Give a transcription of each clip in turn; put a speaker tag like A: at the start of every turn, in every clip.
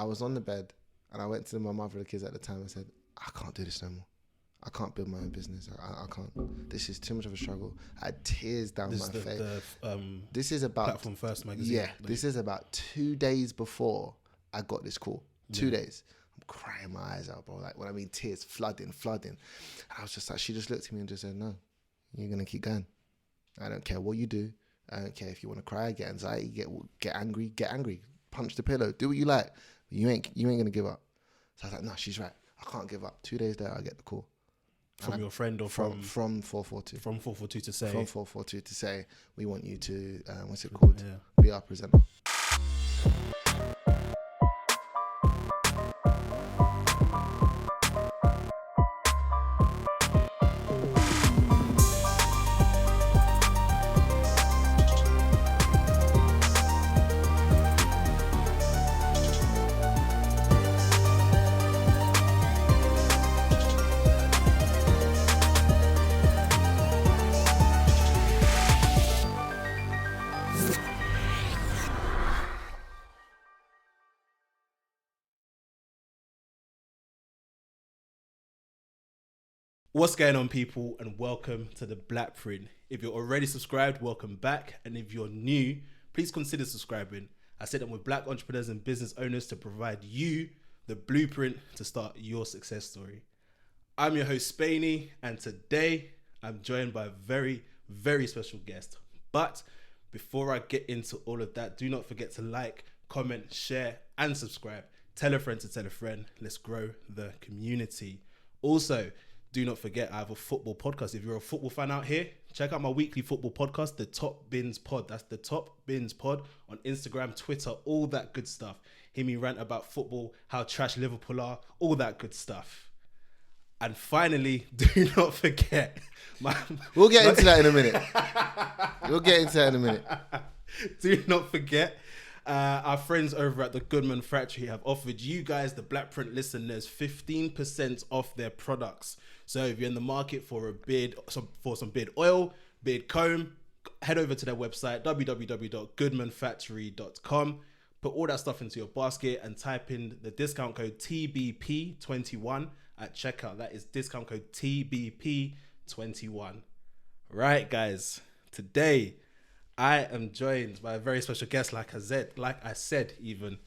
A: I was on the bed and I went to my mother and the kids at the time and said, I can't do this no more. I can't build my own business. I can't. This is too much of a struggle. I had tears down my face. This is about
B: Platform First magazine.
A: Yeah, this is about 2 days before I got this call. 2 days. I'm crying my eyes out, bro. Like when I mean tears, flooding. And I was just like, she just looked at me and just said, no, you're gonna keep going. I don't care what you do. I don't care if you want to cry, get anxiety, get angry, punch the pillow, do what you like. But you ain't gonna give up. So I was like, no, she's right. I can't give up. 2 days later, I get the call.
B: From your friend or from
A: FourFourTwo.
B: From FourFourTwo to say.
A: From FourFourTwo to say, we want you to, what's it called? Be our presenter.
B: What's going on, people, and welcome to the Blackprint. If you're already subscribed, welcome back. And if you're new, please consider subscribing. I sit down with black entrepreneurs and business owners to provide you the blueprint to start your success story. I'm your host, Spainy, and today I'm joined by a very, very special guest. But before I get into all of that, do not forget to like, comment, share, and subscribe. Tell a friend to tell a friend. Let's grow the community. Also, do not forget, I have a football podcast. If you're a football fan out here, check out my weekly football podcast, The Top Bins Pod. That's The Top Bins Pod on Instagram, Twitter, all that good stuff. Hear me rant about football, how trash Liverpool are, all that good stuff. And finally, do not forget...
A: We'll get into that in a minute.
B: Do not forget... our friends over at the Goodman Factory have offered you guys, the Blackprint listeners, 15% off their products. So if you're in the market for a beard, for some beard oil, beard comb, head over to their website, www.goodmanfactory.com. Put all that stuff into your basket and type in the discount code TBP21 at checkout. That is discount code TBP21. Right, guys, today I am joined by a very special guest, like I said, even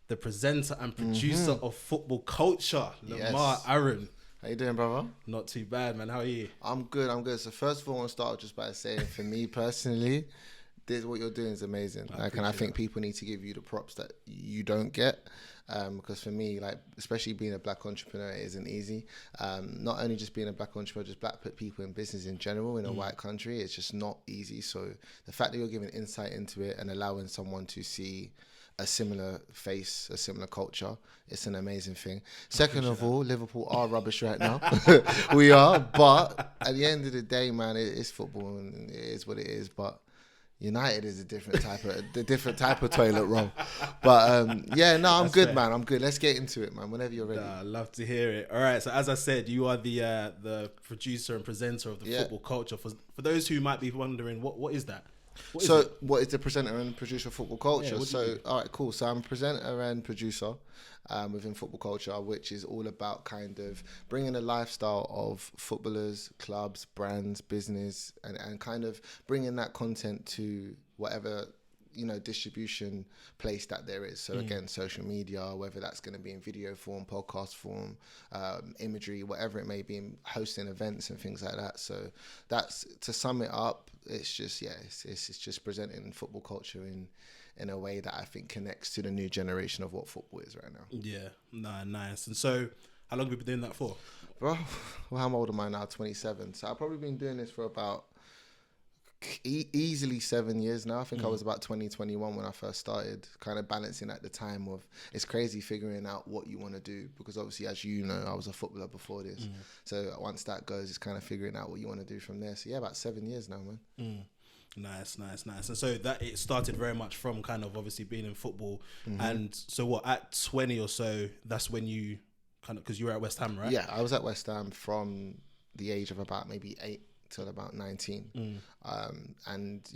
B: the presenter and producer of football culture, Lamar Aaron.
A: How you doing, brother?
B: Not too bad, man. How are you?
A: I'm good. So first of all, I want to start just by saying, for me personally, what you're doing is amazing. And I think people need to give you the props that you don't get. Because for me, especially being a black entrepreneur, it isn't easy. Not only just being a black entrepreneur, just black people in business in general in a white country, it's just not easy. So the fact that you're giving insight into it and allowing someone to see a similar face, a similar culture, it's an amazing thing. Second of all, Liverpool are rubbish right now. We are, but at the end of the day, man, it's football and it is what it is. But United is a different type of toilet roll. But I'm good, fair. Man. I'm good. Let's get into it, man. Whenever you're ready.
B: I love to hear it. All right. So as I said, you are the producer and presenter of the football culture. For those who might be wondering, what is that?
A: What is the presenter and producer of football culture?
B: Yeah,
A: all right, cool. So I'm a presenter and producer within football culture, which is all about kind of bringing a lifestyle of footballers, clubs, brands, business, and kind of bringing that content to whatever, distribution place that there is. So again, social media, whether that's going to be in video form, podcast form, imagery, whatever it may be, in hosting events and things like that. So that's, to sum it up, it's just, it's just presenting football culture in a way that I think connects to the new generation of what football is right now.
B: Yeah, nice. And so how long have you been doing that for?
A: Bro, well, how old am I now? 27. So I've probably been doing this for about easily 7 years now. I think I was about 21 when I first started, kind of balancing at the time of, it's crazy figuring out what you want to do, because obviously, as you know, I was a footballer before this. So once that goes, it's kind of figuring out what you want to do from there. So yeah, about 7 years now, man.
B: Nice. And so that it started very much from kind of obviously being in football. And so at 20 or so, that's when you kind of, because you were at West Ham, right?
A: Yeah, I was at West Ham from the age of about maybe 8 till about 19. And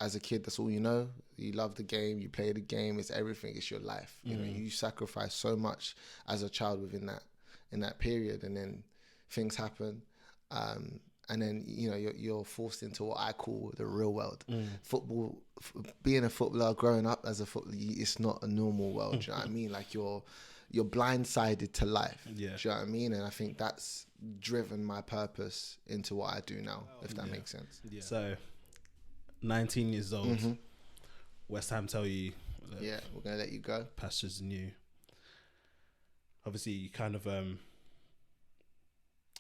A: as a kid, that's all you know. You love the game, you play the game, it's everything, it's your life. You know, you sacrifice so much as a child in that period, and then things happen. And then, you know, you're forced into what I call the real world. Football, being a footballer, growing up as a footballer, it's not a normal world. Do you know what I mean? Like you're blindsided to life. Yeah. Do you know what I mean? And I think that's driven my purpose into what I do now, if that makes sense.
B: Yeah. So, 19 years old, West Ham tell you,
A: yeah, we're going to let you go.
B: Pastures new. Obviously, you kind of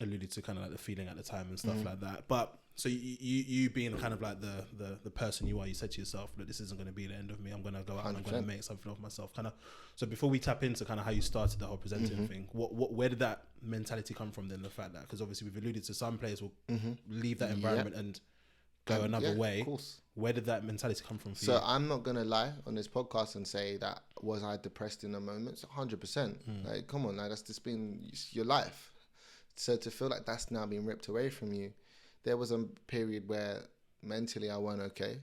B: alluded to kind of like the feeling at the time and stuff like that. But so you being kind of like the person you are, you said to yourself, look, this isn't going to be the end of me. I'm going to go out and I'm going to make something of myself. Kind of. So before we tap into kind of how you started the whole presenting thing, where did that mentality come from then? The fact that, because obviously we've alluded to some players will leave that environment and go another way. Of course. Where did that mentality come from for you?
A: So I'm not going to lie on this podcast and say that was I depressed in a moment. It's 100%. Like, come on, like, that's just been your life. So to feel like that's now being ripped away from you, there was a period where mentally I weren't okay.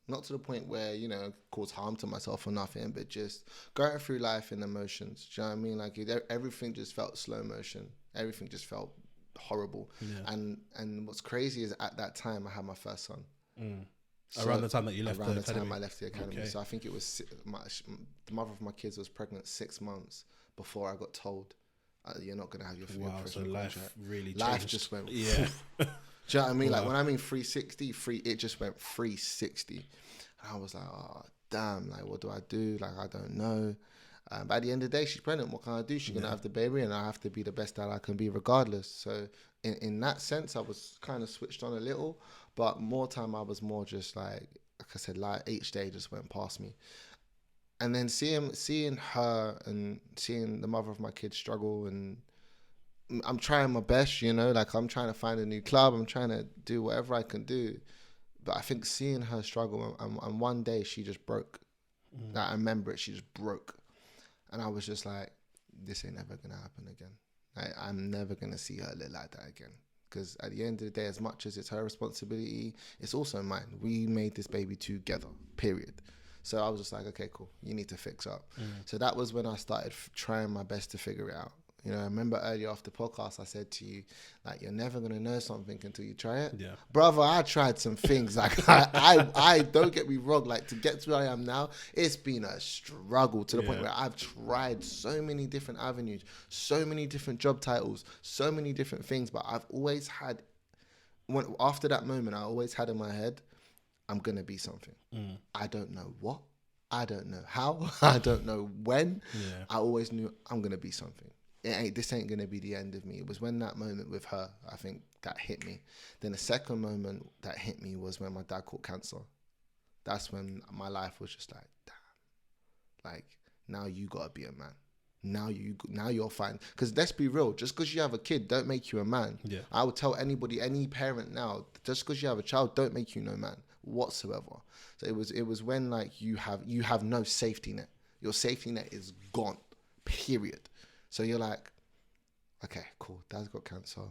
A: Not to the point where, you know, cause harm to myself or nothing, but just going through life in emotions. Do you know what I mean? Like everything just felt slow motion. Everything just felt horrible. Yeah. And what's crazy is at that time I had my first son.
B: So around the time that you left the academy? Around the time
A: I left the academy. Okay. So I think it was the mother of my kids was pregnant 6 months before I got told, you're not going to have your
B: so life really changed.
A: Life just went, do you know what I mean? Like when I mean 360, it just went 360. And I was like, oh, damn, like what do I do? Like, I don't know. But at the end of the day, she's pregnant. What can I do? She's going to have the baby and I have to be the best that I can be regardless. So in that sense, I was kind of switched on a little, but more time I was more just like I said, like each day just went past me. And then seeing her and seeing the mother of my kids struggle, and I'm trying my best, you know, like I'm trying to find a new club. I'm trying to do whatever I can do. But I think seeing her struggle and one day she just broke. Like, I remember it, she just broke. And I was just like, this ain't ever going to happen again. Like, I'm never going to see her live like that again. Because at the end of the day, as much as it's her responsibility, it's also mine. We made this baby together, period. So I was just like, okay, cool. You need to fix up. So that was when I started trying my best to figure it out. You know, I remember earlier off the podcast, I said to you, like, you're never going to know something until you try it. Yeah. Brother, I tried some things. Like, I don't get me wrong. Like, to get to where I am now, it's been a struggle to the point where I've tried so many different avenues, so many different job titles, so many different things. But I've always had, after that moment, I always had in my head, I'm going to be something. I don't know what. I don't know how. I don't know when. Yeah. I always knew I'm going to be something. This ain't going to be the end of me. It was when that moment with her, I think, that hit me. Then the second moment that hit me was when my dad caught cancer. That's when my life was just like, damn. Like, now you got to be a man. Now you're fine. Because let's be real, just because you have a kid, don't make you a man. Yeah. I would tell anybody, any parent now, just because you have a child, don't make you no man whatsoever. So it was when, like, you have no safety net. Your safety net is gone, period. So you're like, okay, cool. Dad's got cancer.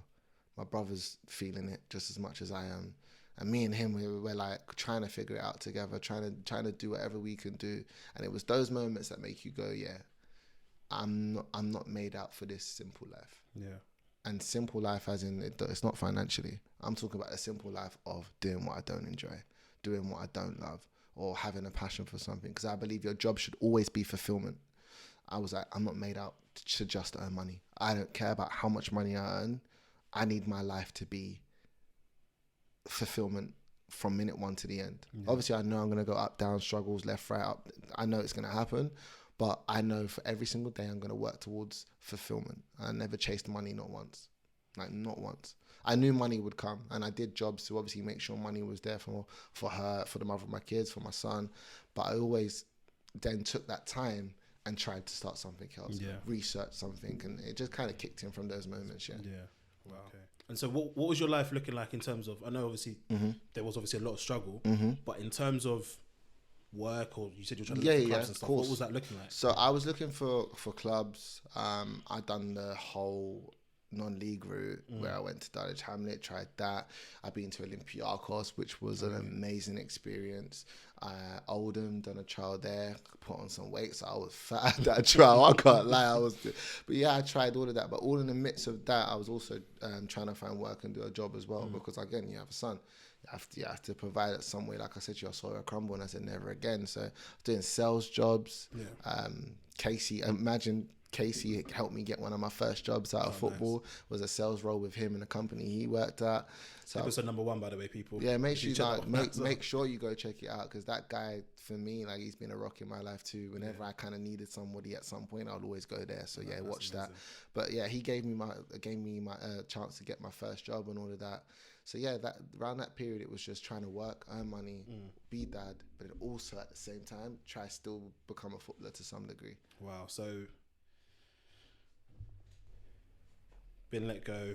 A: My brother's feeling it just as much as I am. And me and him, we're like trying to figure it out together, trying to do whatever we can do. And it was those moments that make you go, yeah, I'm not made out for this simple life. Yeah. And simple life as in, it's not financially. I'm talking about the simple life of doing what I don't enjoy, doing what I don't love, or having a passion for something. Because I believe your job should always be fulfillment. I was like, I'm not made out to just earn money. I don't care about how much money I earn. I need my life to be fulfillment from minute one to the end. Yeah. Obviously, I know I'm going to go up, down, struggles, left, right, up. I know it's going to happen, but I know for every single day I'm going to work towards fulfillment. I never chased money, not once. Like, not once. I knew money would come, and I did jobs to obviously make sure money was there for her, for the mother of my kids, for my son. But I always then took that time and tried to start something else, research something, and it just kind of kicked in from those moments, yeah.
B: Wow. Okay. And so what was your life looking like in terms of, I know obviously there was obviously a lot of struggle, but in terms of work, or you said you're trying to look for clubs and stuff, what was that looking like?
A: So I was looking for clubs. I'd done the whole non-league route where I went to Dulwich Hamlet, tried that. I've been to Olympiacos, which was an amazing experience. Oldham, done a trial there, put on some weight, so I was fat at that trial. I can't lie, but yeah, I tried all of that. But all in the midst of that, I was also trying to find work and do a job as well, because again, you have a son. You have to provide it some way. Like I said to you, I saw her crumble and I said never again. So doing sales jobs. Casey helped me get one of my first jobs out of football. Nice. Was a sales role with him in a company he worked at. So
B: episode number 1, by the way, people.
A: Yeah, make sure you go check it out, because that guy, for me, like, he's been a rock in my life too. Whenever I kind of needed somebody at some point, I'd always go there. So watch amazing. That. But yeah, he gave me my chance to get my first job and all of that. So yeah, that around that period, it was just trying to work, earn money, be dad, but also at the same time try still become a footballer to some degree.
B: Wow. So been let go.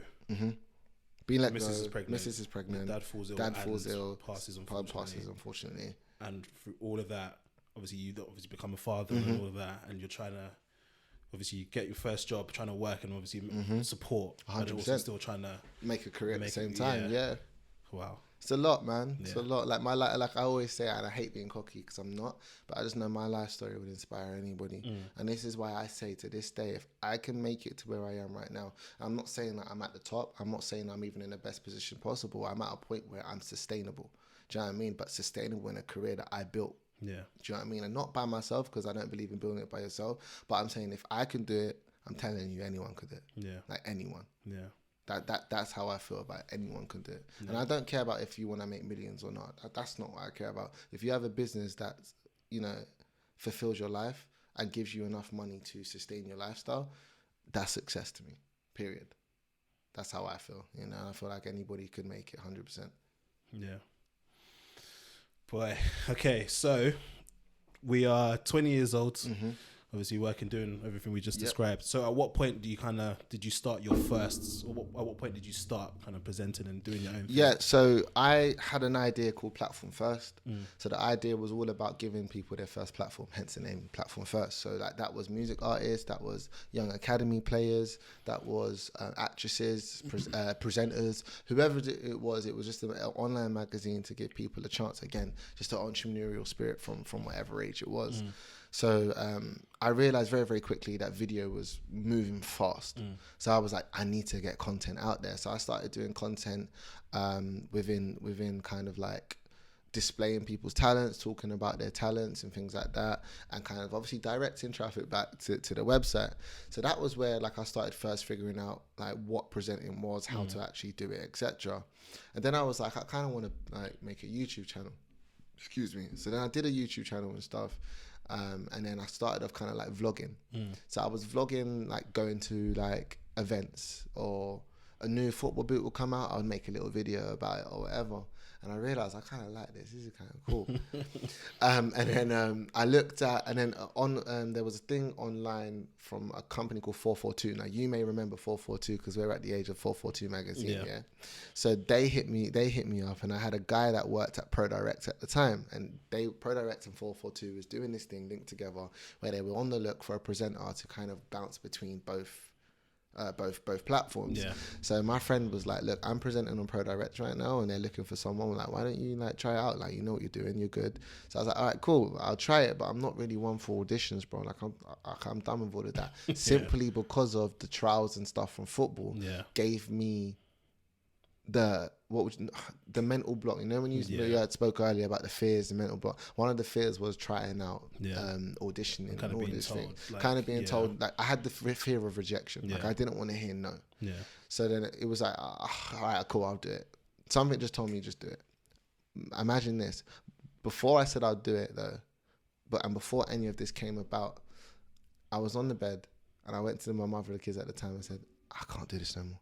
A: Being let
B: Mrs.
A: go. Mrs. is pregnant.
B: Dad falls ill. Passes
A: unfortunately.
B: And through all of that, obviously you become a father and all of that, and you're trying to obviously get your first job, trying to work and obviously support, 100%. But also still trying to
A: make a career at the same time. Yeah.
B: Wow.
A: It's a lot, man. It's a lot. Like like I always say, and I hate being cocky because I'm not, but I just know my life story would inspire anybody. And this is why I say to this day, if I can make it to where I am right now, I'm not saying that I'm at the top. I'm not saying I'm even in the best position possible. I'm at a point where I'm sustainable. Do you know what I mean? But sustainable in a career that I built. Yeah. Do you know what I mean? And not by myself, because I don't believe in building it by yourself. But I'm saying if I can do it, I'm telling you, anyone could do it. Yeah. Like anyone. Yeah. That's how I feel about it. Anyone can do it. Yeah. And I don't care about if you want to make millions or not. That's not what I care about. If you have a business that, fulfills your life and gives you enough money to sustain your lifestyle, that's success to me, period. That's how I feel. I feel like anybody could make it 100%.
B: Yeah. Boy, okay, so we are 20 years old, obviously working, doing everything we just described. So at what point did you start your firsts, or at what point did you start kind of presenting and doing your own thing?
A: Yeah, so I had an idea called Platform First. So the idea was all about giving people their first platform, hence the name Platform First. So that was music artists, that was young academy players, that was actresses, presenters, whoever it was just an online magazine to give people a chance, again, just an entrepreneurial spirit from whatever age it was. So I realized very, very quickly that video was moving fast. So I was like, I need to get content out there. So I started doing content within kind of like displaying people's talents, talking about their talents and things like that, and kind of obviously directing traffic back to the website. So that was where like I started first figuring out like what presenting was, how to actually do it, etc. And then I was like, I kind of want to like make a YouTube channel. Excuse me. So then I did a YouTube channel and stuff. And then I started off kind of like vlogging. So I was vlogging, like going to like events, or a new football boot will come out, I would make a little video about it or whatever. And I realized I kind of like this. This is kind of cool. And then I looked at, and then there was a thing online from a company called FourFourTwo. Now you may remember FourFourTwo because we're at the age of FourFourTwo magazine. Yeah. So they hit me up, and I had a guy that worked at ProDirect at the time, and ProDirect and FourFourTwo was doing this thing linked together where they were on the look for a presenter to kind of bounce between both platforms. Yeah. So my friend was like, look, I'm presenting on ProDirect right now and they're looking for someone. Like, why don't you like try it out? Like, you know what you're doing, you're good. So I was like, all right, cool, I'll try it, but I'm not really one for auditions, bro. Like I'm done with all of that. Simply because of the trials and stuff from football gave me the mental block. You know when you had spoke earlier about the fears, the mental block. One of the fears was trying out auditioning and all this thing. Like, kind of being told, like I had the fear of rejection. Like I didn't want to hear no. Yeah. So then it was like, all right, cool, I'll do it. Something just told me just do it. Imagine this. Before I said I'll do it though, and before any of this came about, I was on the bed and I went to my mother and the kids at the time and said, I can't do this no more.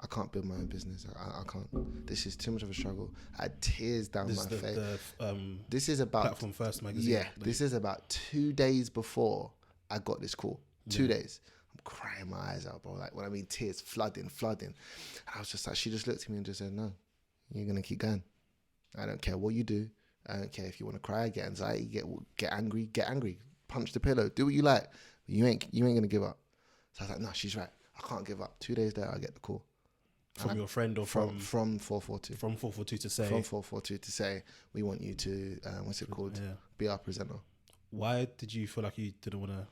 A: I can't build my own business. I can't. This is too much of a struggle. I had tears down my face. This is about
B: Platform First magazine.
A: Yeah, this is about 2 days before I got this call. 2 days. I'm crying my eyes out, bro. Like when I mean tears, flooding. And I was just like, she just looked at me and just said, no, you're gonna keep going. I don't care what you do. I don't care if you want to cry, get anxiety, get angry. Punch the pillow. Do what you like. But you ain't gonna give up. So I was like, no, she's right. I can't give up. 2 days later, I get the call.
B: From your friend or from
A: 442.
B: From 442 to say.
A: From 442 to say, we want you to, what's it called?
B: Yeah.
A: Be our presenter.
B: Why did you feel like you didn't want to?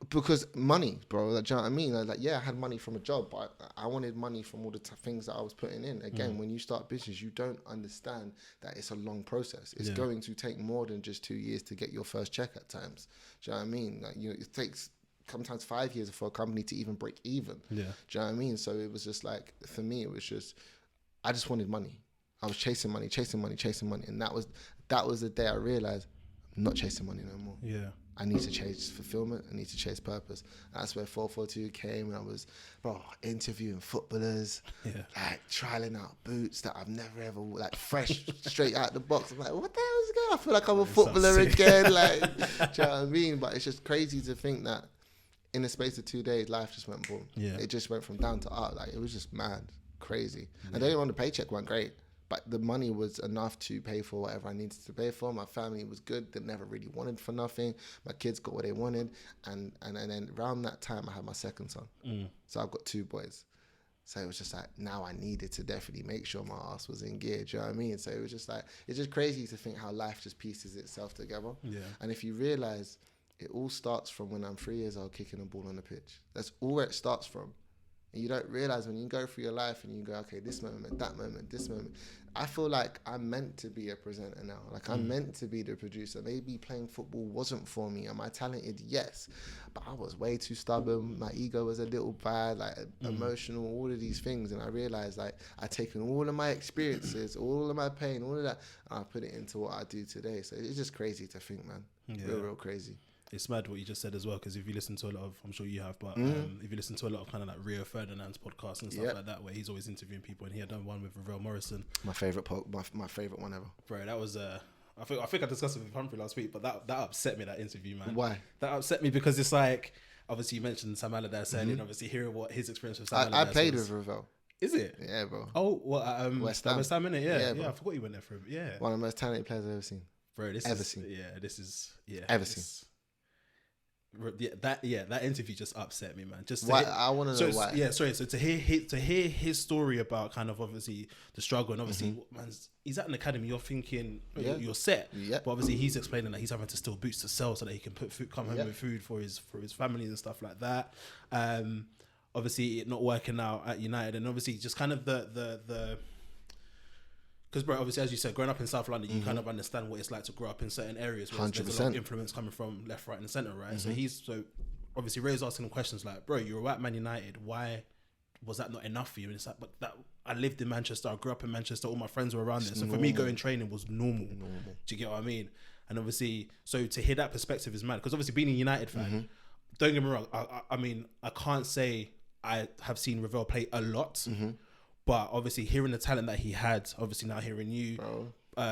A: Because money, bro. Like, do you know what I mean? Like, yeah, I had money from a job, but I wanted money from all the things that I was putting in. Again, when you start business, you don't understand that it's a long process. It's going to take more than just 2 years to get your first check at times. Do you know what I mean? Like, it takes sometimes 5 years for a company to even break even. Yeah. Do you know what I mean? So it was just like, for me, it was just, I just wanted money. I was chasing money. And that was the day I realized, I'm not chasing money no more.
B: Yeah.
A: I need to chase fulfillment. I need to chase purpose. And that's where 442 came, and I was, interviewing footballers, like trialing out boots that I've never ever, like fresh, straight out the box. I'm like, what the hell is going on? I feel like I'm a footballer again. Like, do you know what I mean? But it's just crazy to think that in the space of 2 days, life just went boom. Yeah. It just went from down to up. Like, it was just mad, crazy. Yeah. And then on the paycheck went great. But the money was enough to pay for whatever I needed to pay for. My family was good. They never really wanted for nothing. My kids got what they wanted. And then around that time, I had my second son. So I've got 2 boys. So it was just like, now I needed to definitely make sure my ass was in gear. Do you know what I mean? So it was just like, it's just crazy to think how life just pieces itself together. Yeah. And if you realize, it all starts from when I'm 3 years old kicking a ball on the pitch. That's all where it starts from. And you don't realize when you go through your life and you go, okay, this moment, that moment, this moment. I feel like I'm meant to be a presenter now. Like, I'm meant to be the producer. Maybe playing football wasn't for me. Am I talented? Yes. But I was way too stubborn. My ego was a little bad, like emotional, all of these things. And I realized, like, I've taken all of my experiences, all of my pain, all of that, and I put it into what I do today. So it's just crazy to think, man. Yeah. Real crazy.
B: It's mad what you just said as well, because if you listen to a lot of, I'm sure you have, but if you listen to a lot of kind of like Rio Ferdinand's podcasts and stuff like that, where he's always interviewing people, and he had done one with Ravel Morrison.
A: My favorite one ever.
B: Bro, that was I think I discussed it with Humphrey last week, but that upset me, that interview, man.
A: Why?
B: That upset me because it's like, obviously you mentioned Sam Allardyce earlier, and obviously hearing what his experience with Sam Allardyce
A: I played with Ravel.
B: Is it?
A: Yeah, bro.
B: Oh, well,
A: West Ham,
B: innit? Yeah, I forgot you went there for a bit. Yeah.
A: One of the most talented players I've ever seen.
B: Bro,
A: Ever seen.
B: That interview just upset me, man. Just
A: why? I want to know why.
B: Yeah, sorry. So to hear his story about kind of obviously the struggle, and obviously, man, he's at an academy. You're thinking you're set, but obviously he's explaining that he's having to steal boots to sell so that he can come home with food for his family and stuff like that. Obviously, it not working out at United, and obviously just kind of the. Because, bro, obviously, as you said, growing up in South London, you kind of understand what it's like to grow up in certain areas where there's a lot of influence coming from left, right, and centre, right? So obviously, Ray's asking him questions like, bro, you were at Man United. Why was that not enough for you? And it's like, but I lived in Manchester. I grew up in Manchester. All my friends were around there. So for me, going training was normal. Do you get what I mean? And obviously, so to hear that perspective is mad. Because obviously, being a United fan, don't get me wrong. I mean, I can't say I have seen Ravel play a lot. But obviously, hearing the talent that he had, obviously now hearing you,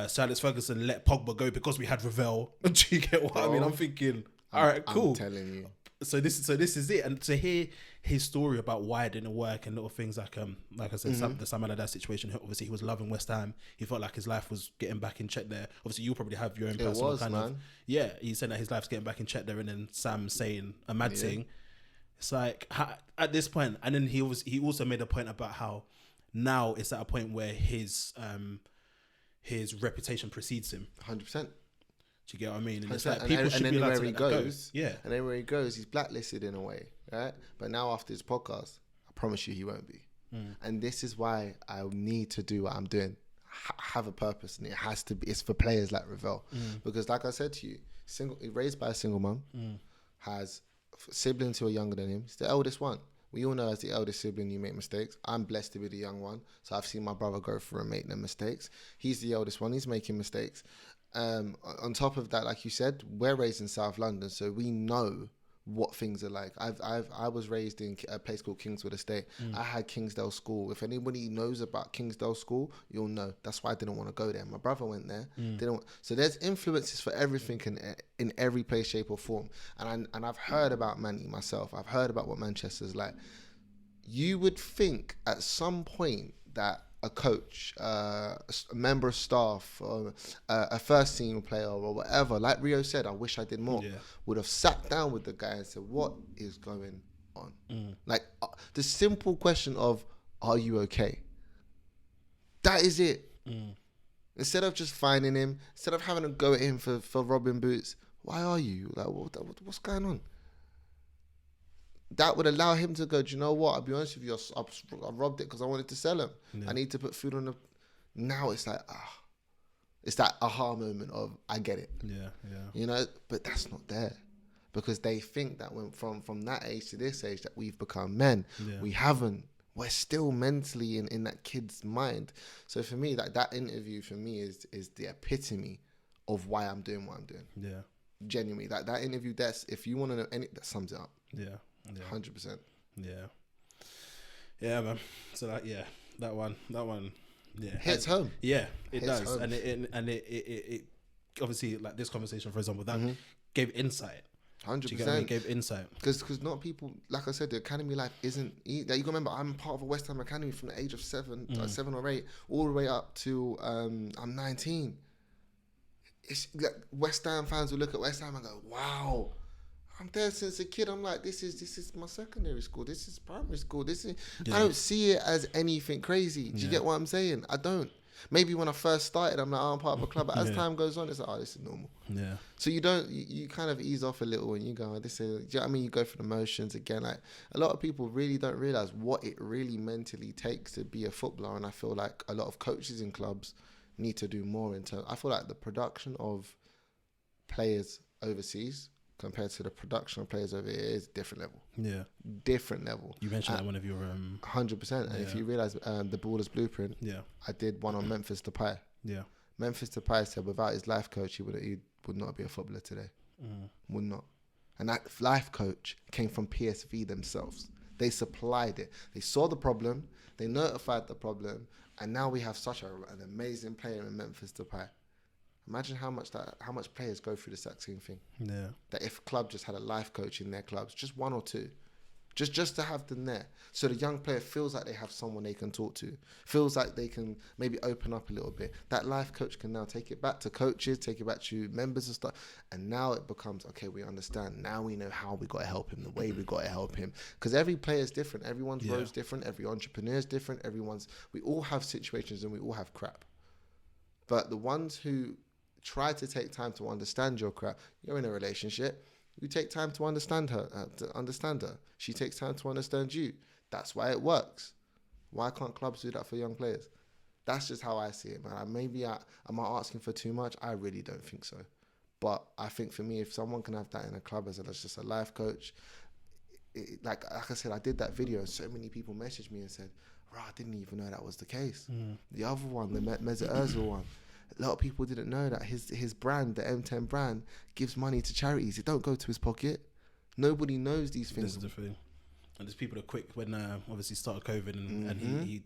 B: Sir Alex Ferguson let Pogba go because we had Ravel. Do you get what I mean? I'm thinking, all right, cool.
A: I'm telling you.
B: So this is it. And to hear his story about why it didn't work and little things like I said, the Sam Allardyce situation. Obviously, he was loving West Ham. He felt like his life was getting back in check there. Obviously, you'll probably have your own personal of. Yeah, he said that his life's getting back in check there, and then Sam saying a mad thing. It's like at this point, and then he also made a point about how. Now it's at a point where his reputation precedes him.
A: 100%.
B: Do you get what I mean? And it's like people should be allowed to let that go. Yeah.
A: And then where he goes, he's blacklisted in a way, right? But now after his podcast, I promise you he won't be. And this is why I need to do what I'm doing. Have a purpose, and it has to be. It's for players like Ravel, because like I said to you, raised by a single mum, has siblings who are younger than him. He's the eldest one. We all know as the eldest sibling, you make mistakes. I'm blessed to be the young one. So I've seen my brother go through and make them mistakes. He's the eldest one. He's making mistakes. On top of that, like you said, we're raised in South London. So we know what things are like. I was raised in a place called Kingswood Estate. I had Kingsdale School. If anybody knows about Kingsdale School, you'll know. That's why I didn't want to go there. My brother went there. So there's influences for everything in every place, shape or form. And I've heard about Manny myself. I've heard about what Manchester's like. You would think at some point that a coach, a member of staff, or a first team player or whatever, like Rio said, I wish I did more, would have sat down with the guy and said, what is going on. Like the simple question of, are you okay? That is it. Instead of just finding him, instead of having a go at him for robbing boots, why are you? Like, what's going on? That would allow him to go, do you know what? I'll be honest with you, I robbed it because I wanted to sell him. I need to put food on the... Now it's like, it's that aha moment of, I get it.
B: Yeah.
A: You know, but that's not there. Because they think that when from that age to this age that we've become men. Yeah. We haven't. We're still mentally in that kid's mind. So for me, that interview for me is the epitome of why I'm doing what I'm doing. Yeah. Genuinely. That interview, if you want to know that sums it up. Yeah. 100%.
B: Yeah. Yeah, man. So that one yeah.
A: Hits home.
B: Yeah, it does. Home. And it obviously, like this conversation, for example, that gave insight.
A: 100%.
B: Gave insight.
A: Because not people, like I said, the academy life isn't... You got to remember, I'm part of a West Ham academy from the age of 7 or 8, all the way up to I'm 19. It's like West Ham fans will look at West Ham and go, wow, I'm there since a kid. I'm like, this is my secondary school. This is primary school. I don't see it as anything crazy. Do you get what I'm saying? I don't. Maybe when I first started, I'm like, I'm part of a club. But as time goes on, it's like, this is normal. Yeah. So you kind of ease off a little and you go, this is, do you know what I mean? You go through the motions again. Like a lot of people really don't realize what it really mentally takes to be a footballer. And I feel like a lot of coaches in clubs need to do more I feel like the production of players overseas compared to the production of players over here is different level. Yeah. Different level.
B: You mentioned that one of your...
A: 100%. And if you realise the Ballers Blueprint, I did one on Memphis Depay. Yeah. Memphis Depay said without his life coach, he would not be a footballer today. Would not. And that life coach came from PSV themselves. They supplied it. They saw the problem. They notified the problem. And now we have such an amazing player in Memphis Depay. Imagine how much players go through the exact same thing. Yeah. That if a club just had a life coach in their clubs, just one or two, just to have them there, so the young player feels like they have someone they can talk to, feels like they can maybe open up a little bit. That life coach can now take it back to coaches, take it back to members and stuff, and now it becomes, okay, we understand. Now we know how we got to help him, the way we got to help him, because every player is different. Everyone's road's different. Every entrepreneur is different. We all have situations and we all have crap, but the ones who try to take time to understand your crap. You're in a relationship. You take time to understand her. She takes time to understand you. That's why it works. Why can't clubs do that for young players? That's just how I see it, man. Am I asking for too much? I really don't think so. But I think for me, if someone can have that in a club as just a life coach, like I said, I did that video and so many people messaged me and said, I didn't even know that was the case. The other one, the Mesut Ozil one, a lot of people didn't know that his brand, the M10 brand, gives money to charities. It don't go to his pocket. Nobody knows these things.
B: This is the thing. And there's people that quick when obviously started COVID and he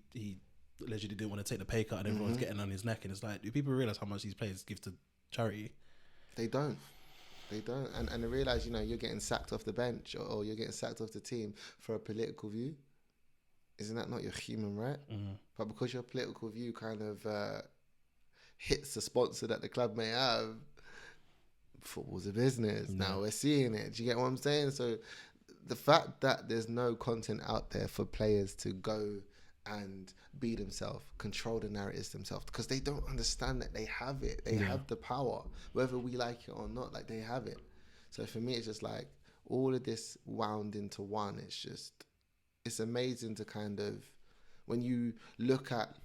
B: allegedly didn't want to take the pay cut and everyone's getting on his neck. And it's like, do people realise how much these players give to charity?
A: They don't. And they realise, you're getting sacked off the bench or you're getting sacked off the team for a political view. Isn't that not your human right? But because your political view kind of... hits the sponsor that the club may have, football's a business. Now we're seeing it. Do you get what I'm saying? So the fact that there's no content out there for players to go and be themselves, control the narratives themselves, because they don't understand that they have it. They have the power, whether we like it or not, like they have it. So for me, it's just like all of this wound into one. It's amazing to kind of, when you look at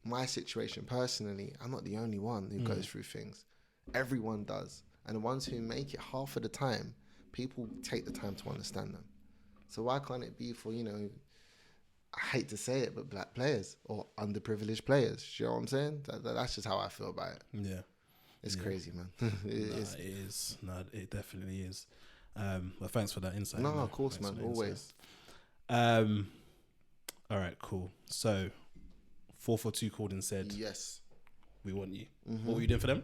A: my situation personally, I'm not the only one who goes through things. Everyone does. And the ones who make it half of the time, people take the time to understand them. So why can't it be for, I hate to say it, but black players or underprivileged players? Do you know what I'm saying? That's just how I feel about it. Yeah. It's crazy, man.
B: It is. No, it definitely is. Well, thanks for that insight.
A: No, of course, man. Always.
B: All right, cool. So... 442 called and said, "Yes, we want you." What were you doing for them?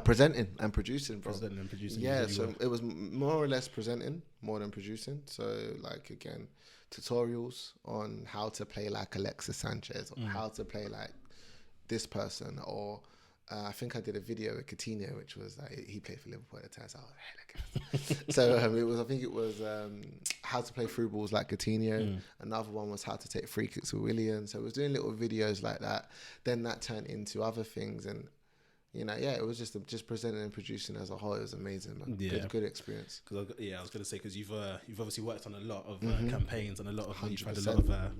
A: Presenting and producing, bro.
B: Presenting and producing.
A: Yeah, so it was more or less presenting more than producing. So, like, again, tutorials on how to play like Alexis Sanchez or how to play like this person. Or I think I did a video with Coutinho, which was like, he played for Liverpool at the time. So, I was hella good. So, it was, I think it was how to play through balls like Coutinho. Another one was how to take free kicks with Willian. So I was doing little videos like that. Then that turned into other things, and it was just presenting and producing as a whole. It was amazing, man. Yeah. Good experience.
B: I was gonna say, because you've obviously worked on a lot of campaigns and a lot of you've had a lot of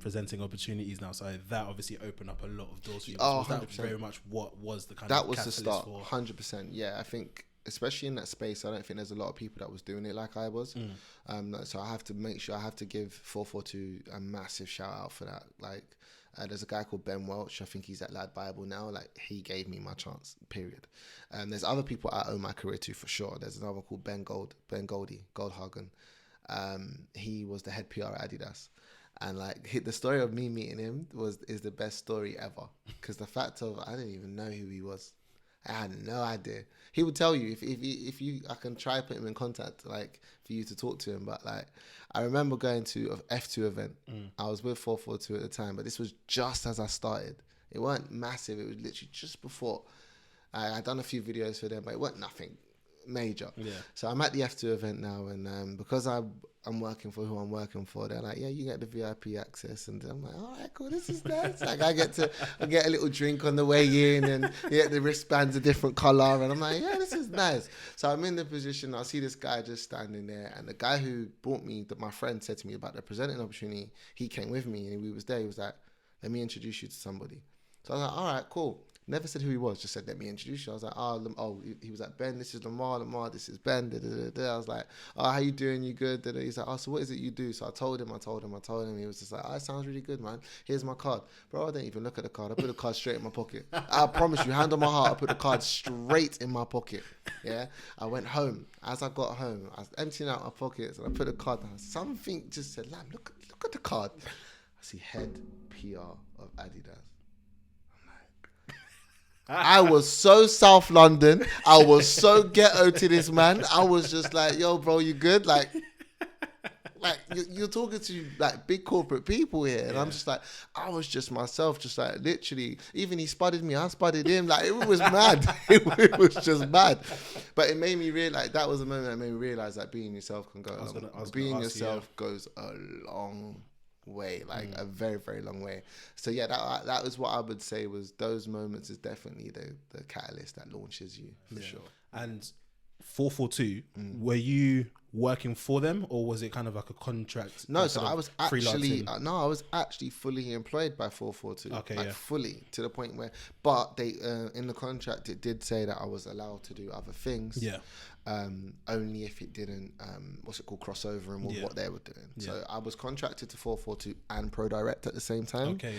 B: presenting opportunities now. So that obviously opened up a lot of doors for you.
A: Oh,
B: was that very much what was the kind
A: that
B: of
A: was the start?
B: for?
A: 100%. Yeah, I think especially in that space, I don't think there's a lot of people that was doing it like I was. So I have to make sure I have to give 442 a massive shout out for that. Like, there's a guy called Ben Welch. I think he's at Lad Bible now. Like, he gave me my chance, period. There's other people I owe my career to for sure. There's another one called Ben Goldhagen. He was the head PR at Adidas. And like the story of me meeting him is the best story ever. Because the fact of I didn't even know who he was. I had no idea. He would tell you if you I can try put him in contact like for you to talk to him. But like I remember going to a F2 event. I was with 442 at the time, but this was just as I started. It weren't massive. It was literally just before. I'd done a few videos for them, but it weren't nothing major. Yeah. So I'm at the F2 event now, and because I'm working for who I'm working for, they're like, yeah, you get the VIP access, and I'm like, all right, cool, this is nice. Like I get a little drink on the way in, and the wristband's a different color, and I'm like, yeah, this is nice. So I'm in the position, I see this guy just standing there, and the guy who brought me, that my friend said to me about the presenting opportunity, he came with me, and we was there. He was like, let me introduce you to somebody. So I was like, all right, cool. Never said who he was, just said, let me introduce you. I was like, he was like, Ben, this is Lamar, this is Ben. Da, da, da, da. I was like, how you doing? You good? Da, da. He's like, so what is it you do? So I told him. He was just like, it sounds really good, man. Here's my card. Bro, I didn't even look at the card. I put the card straight in my pocket. I promise you, hand on my heart, I put the card straight in my pocket. Yeah. I went home. As I got home, I was emptying out my pockets and I put the card down. Something just said, Lam, look at the card. I see head PR of Adidas. I was so South London. I was so ghetto to this man. I was just like, yo, bro, you good? Like you're talking to like big corporate people here. And I'm just like, I was just myself, just like literally, even he spudded me, I spudded him. Like it was mad. It was just mad. But it made me realize, that was the moment that made me realize that being yourself can go, being yourself goes a long way, like a very, very long way. So yeah, that was what I would say was those moments is definitely the catalyst that launches you for sure.
B: And 442, were you working for them or was it kind of like a contract?
A: No, so I was actually fully employed by 442. Okay, fully, to the point where, but they in the contract it did say that I was allowed to do other things. Yeah. Only if it didn't cross over and what they were doing. So I was contracted to 442 and ProDirect at the same time. Okay,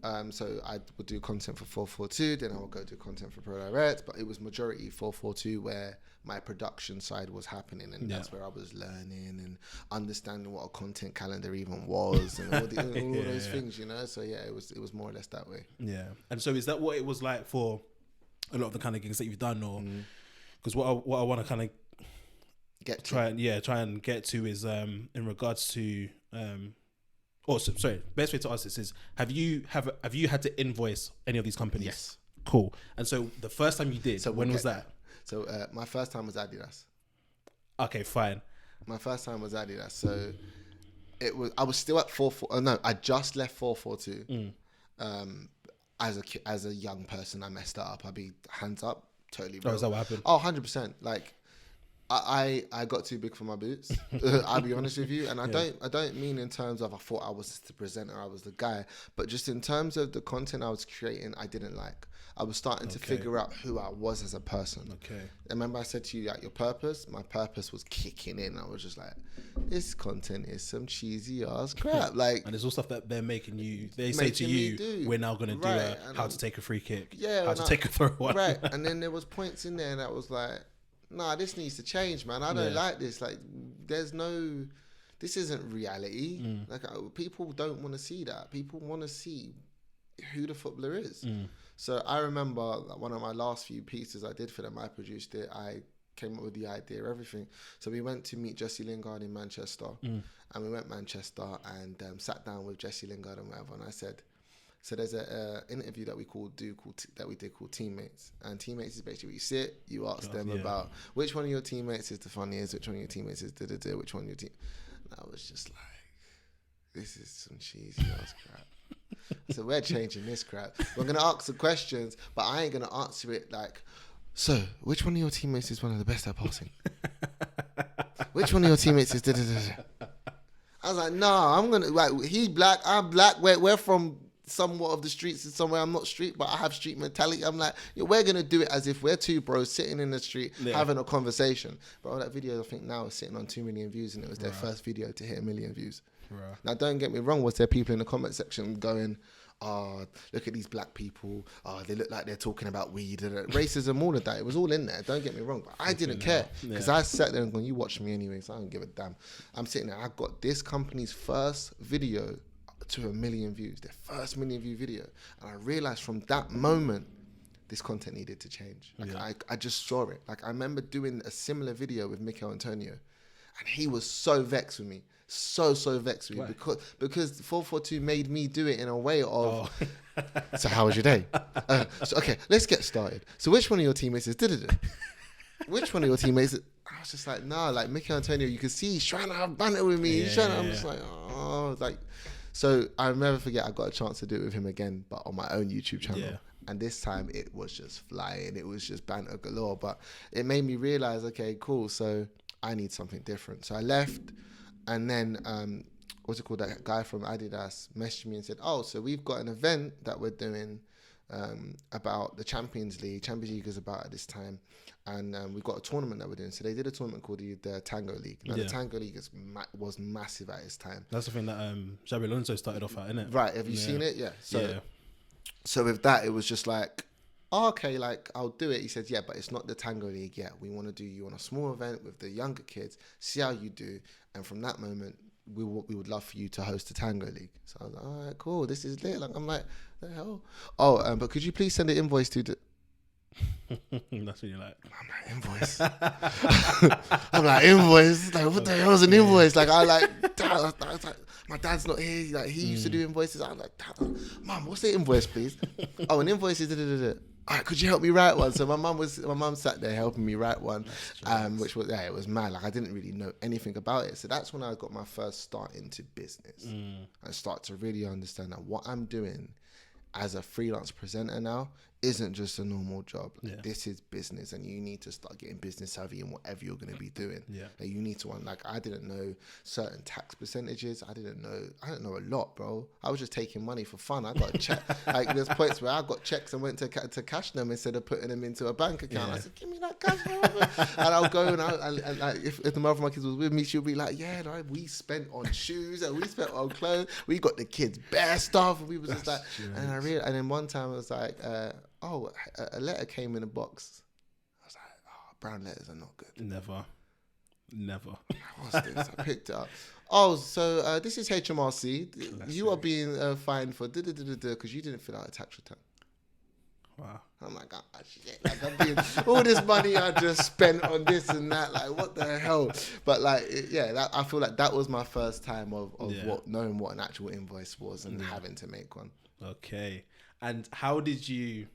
A: yeah. So I would do content for 442, then I would go do content for ProDirect, but it was majority 442 where my production side was happening, and that's where I was learning and understanding what a content calendar even was and all those things, So yeah, it was more or less that way. Yeah.
B: And so is that what it was like for a lot of the kind of gigs that you've done, or because what I want to kind of try and get to is in regards to best way to ask this is have you had to invoice any of these companies?
A: Yes.
B: Cool. And so the first time you did, when was that?
A: So my first time was Adidas.
B: Okay, fine.
A: My first time was Adidas. So I was still at 442. No, I just left 442. As a young person, I messed that up. I'd be hands up. Totally.
B: Oh, is that what happened?
A: Oh, 100%. Like, I got too big for my boots. I'll be honest with you. And I don't mean in terms of I thought I was the presenter, I was the guy, but just in terms of the content I was creating, I didn't like. I was starting to figure out who I was as a person. Okay. Remember I said to you, like, your purpose? My purpose was kicking in. I was just like, this content is some cheesy ass crap. Like,
B: and there's all stuff that they're making you, they say to you, we're now going to do how to take a free kick. How to take a throw one.
A: Right. And then there was points in there that was like, nah, this needs to change, man. I don't like this. Like, this isn't reality. Like, people don't want to see that. People want to see who the footballer is. So I remember one of my last few pieces I did for them, I produced it. I came up with the idea, everything. So we went to meet Jesse Lingard in Manchester. And we went Manchester and sat down with Jesse Lingard and whatever. And I said, so there's an interview that we did called Teammates. And Teammates is basically you sit, you ask them about which one of your teammates is the funniest, which one of your teammates is which one of your team. And I was just like, this is some cheesy ass crap. So we're changing this crap. We're going to ask the questions, but I ain't going to answer it like, so which one of your teammates is one of the best at passing? Which one of your teammates is da-da-da-da? I was like, nah, I'm going to, like, he's black, I'm black, we're from somewhat of the streets and somewhere I'm not street, but I have street mentality. I'm like, yeah, we're going to do it as if we're two bros sitting in the street having a conversation. But that video, I think now is sitting on 2 million views, and it was their first video to hit 1 million views. Right. Now, don't get me wrong, was there people in the comment section going, oh, look at these black people, oh, they look like they're talking about weed, racism, all of that. It was all in there, don't get me wrong, but I didn't care, because I sat there and going, you watch me anyway, so I don't give a damn. I'm sitting there, I got this company's first video to 1 million views, their first 1 million view video, and I realized from that moment, this content needed to change. Like I just saw it. Like I remember doing a similar video with Michail Antonio, and he was so vexed with me. So vexed with me because 442 made me do it in a way of, so how was your day? So okay, let's get started. So which one of your teammates is da-da-da? Which one of your teammates is, I was just like, nah, like Michail Antonio, you can see he's trying to have banter with me. I'm just like, oh, like, so I'll never forget I got a chance to do it with him again, but on my own YouTube channel. Yeah. And this time it was just flying. It was just banter galore, but it made me realize, okay, cool. So I need something different. So I left. And then, what's it called? That guy from Adidas messaged me and said, oh, so we've got an event that we're doing about the Champions League. Champions League is about at this time. And we've got a tournament that we're doing. So they did a tournament called the Tango League. Now, the Tango League was massive at its time.
B: That's the thing that Xabi Alonso started off at, isn't it?
A: Right. Have you seen it? Yeah. So with that, it was just like, oh, okay, like, I'll do it. He said, yeah, but it's not the Tango League yet. We want to do you on a small event with the younger kids, see how you do. And from that moment, we would love for you to host the Tango League. So I was like, all right, cool, this is lit. Like, I'm like, the hell? Oh, but could you please send an invoice to the...
B: That's what you're like.
A: I'm like, invoice? I'm like, invoice? Like, what the hell is an invoice? Like, I was like, my dad's not here. Like, he used to do invoices. I'm like, Mum, what's the invoice, please? Oh, an invoice is da-da-da-da. All right, could you help me write one? So my mum sat there helping me write one, which was, it was mad. Like, I didn't really know anything about it. So that's when I got my first start into business. I start to really understand that what I'm doing as a freelance presenter now isn't just a normal job. Like, this is business, and you need to start getting business savvy in whatever you're going to be doing. Like, you need to, like, I didn't know certain tax percentages. I didn't know a lot, bro. I was just taking money for fun. I got a check. Like, there's points where I got checks and went to cash them instead of putting them into a bank account. I said, give me that cash, and I'll go and like, if the mother of my kids was with me, she'll be like, yeah, like, we spent on shoes and we spent on clothes. We got the kids bare stuff, and we was just like, and I realized, and then one time I was like, a letter came in a box. I was like, oh, brown letters are not good.
B: Never.
A: What's this? I picked it up. Oh, so this is HMRC. You are being fined for because you didn't fill out a tax return.
B: Wow.
A: I'm like, oh, shit. Like, I'm being, all this money I just spent on this and that. Like, what the hell? But like, I feel like that was my first time of knowing what an actual invoice was and having to make one.
B: Okay. And how did you,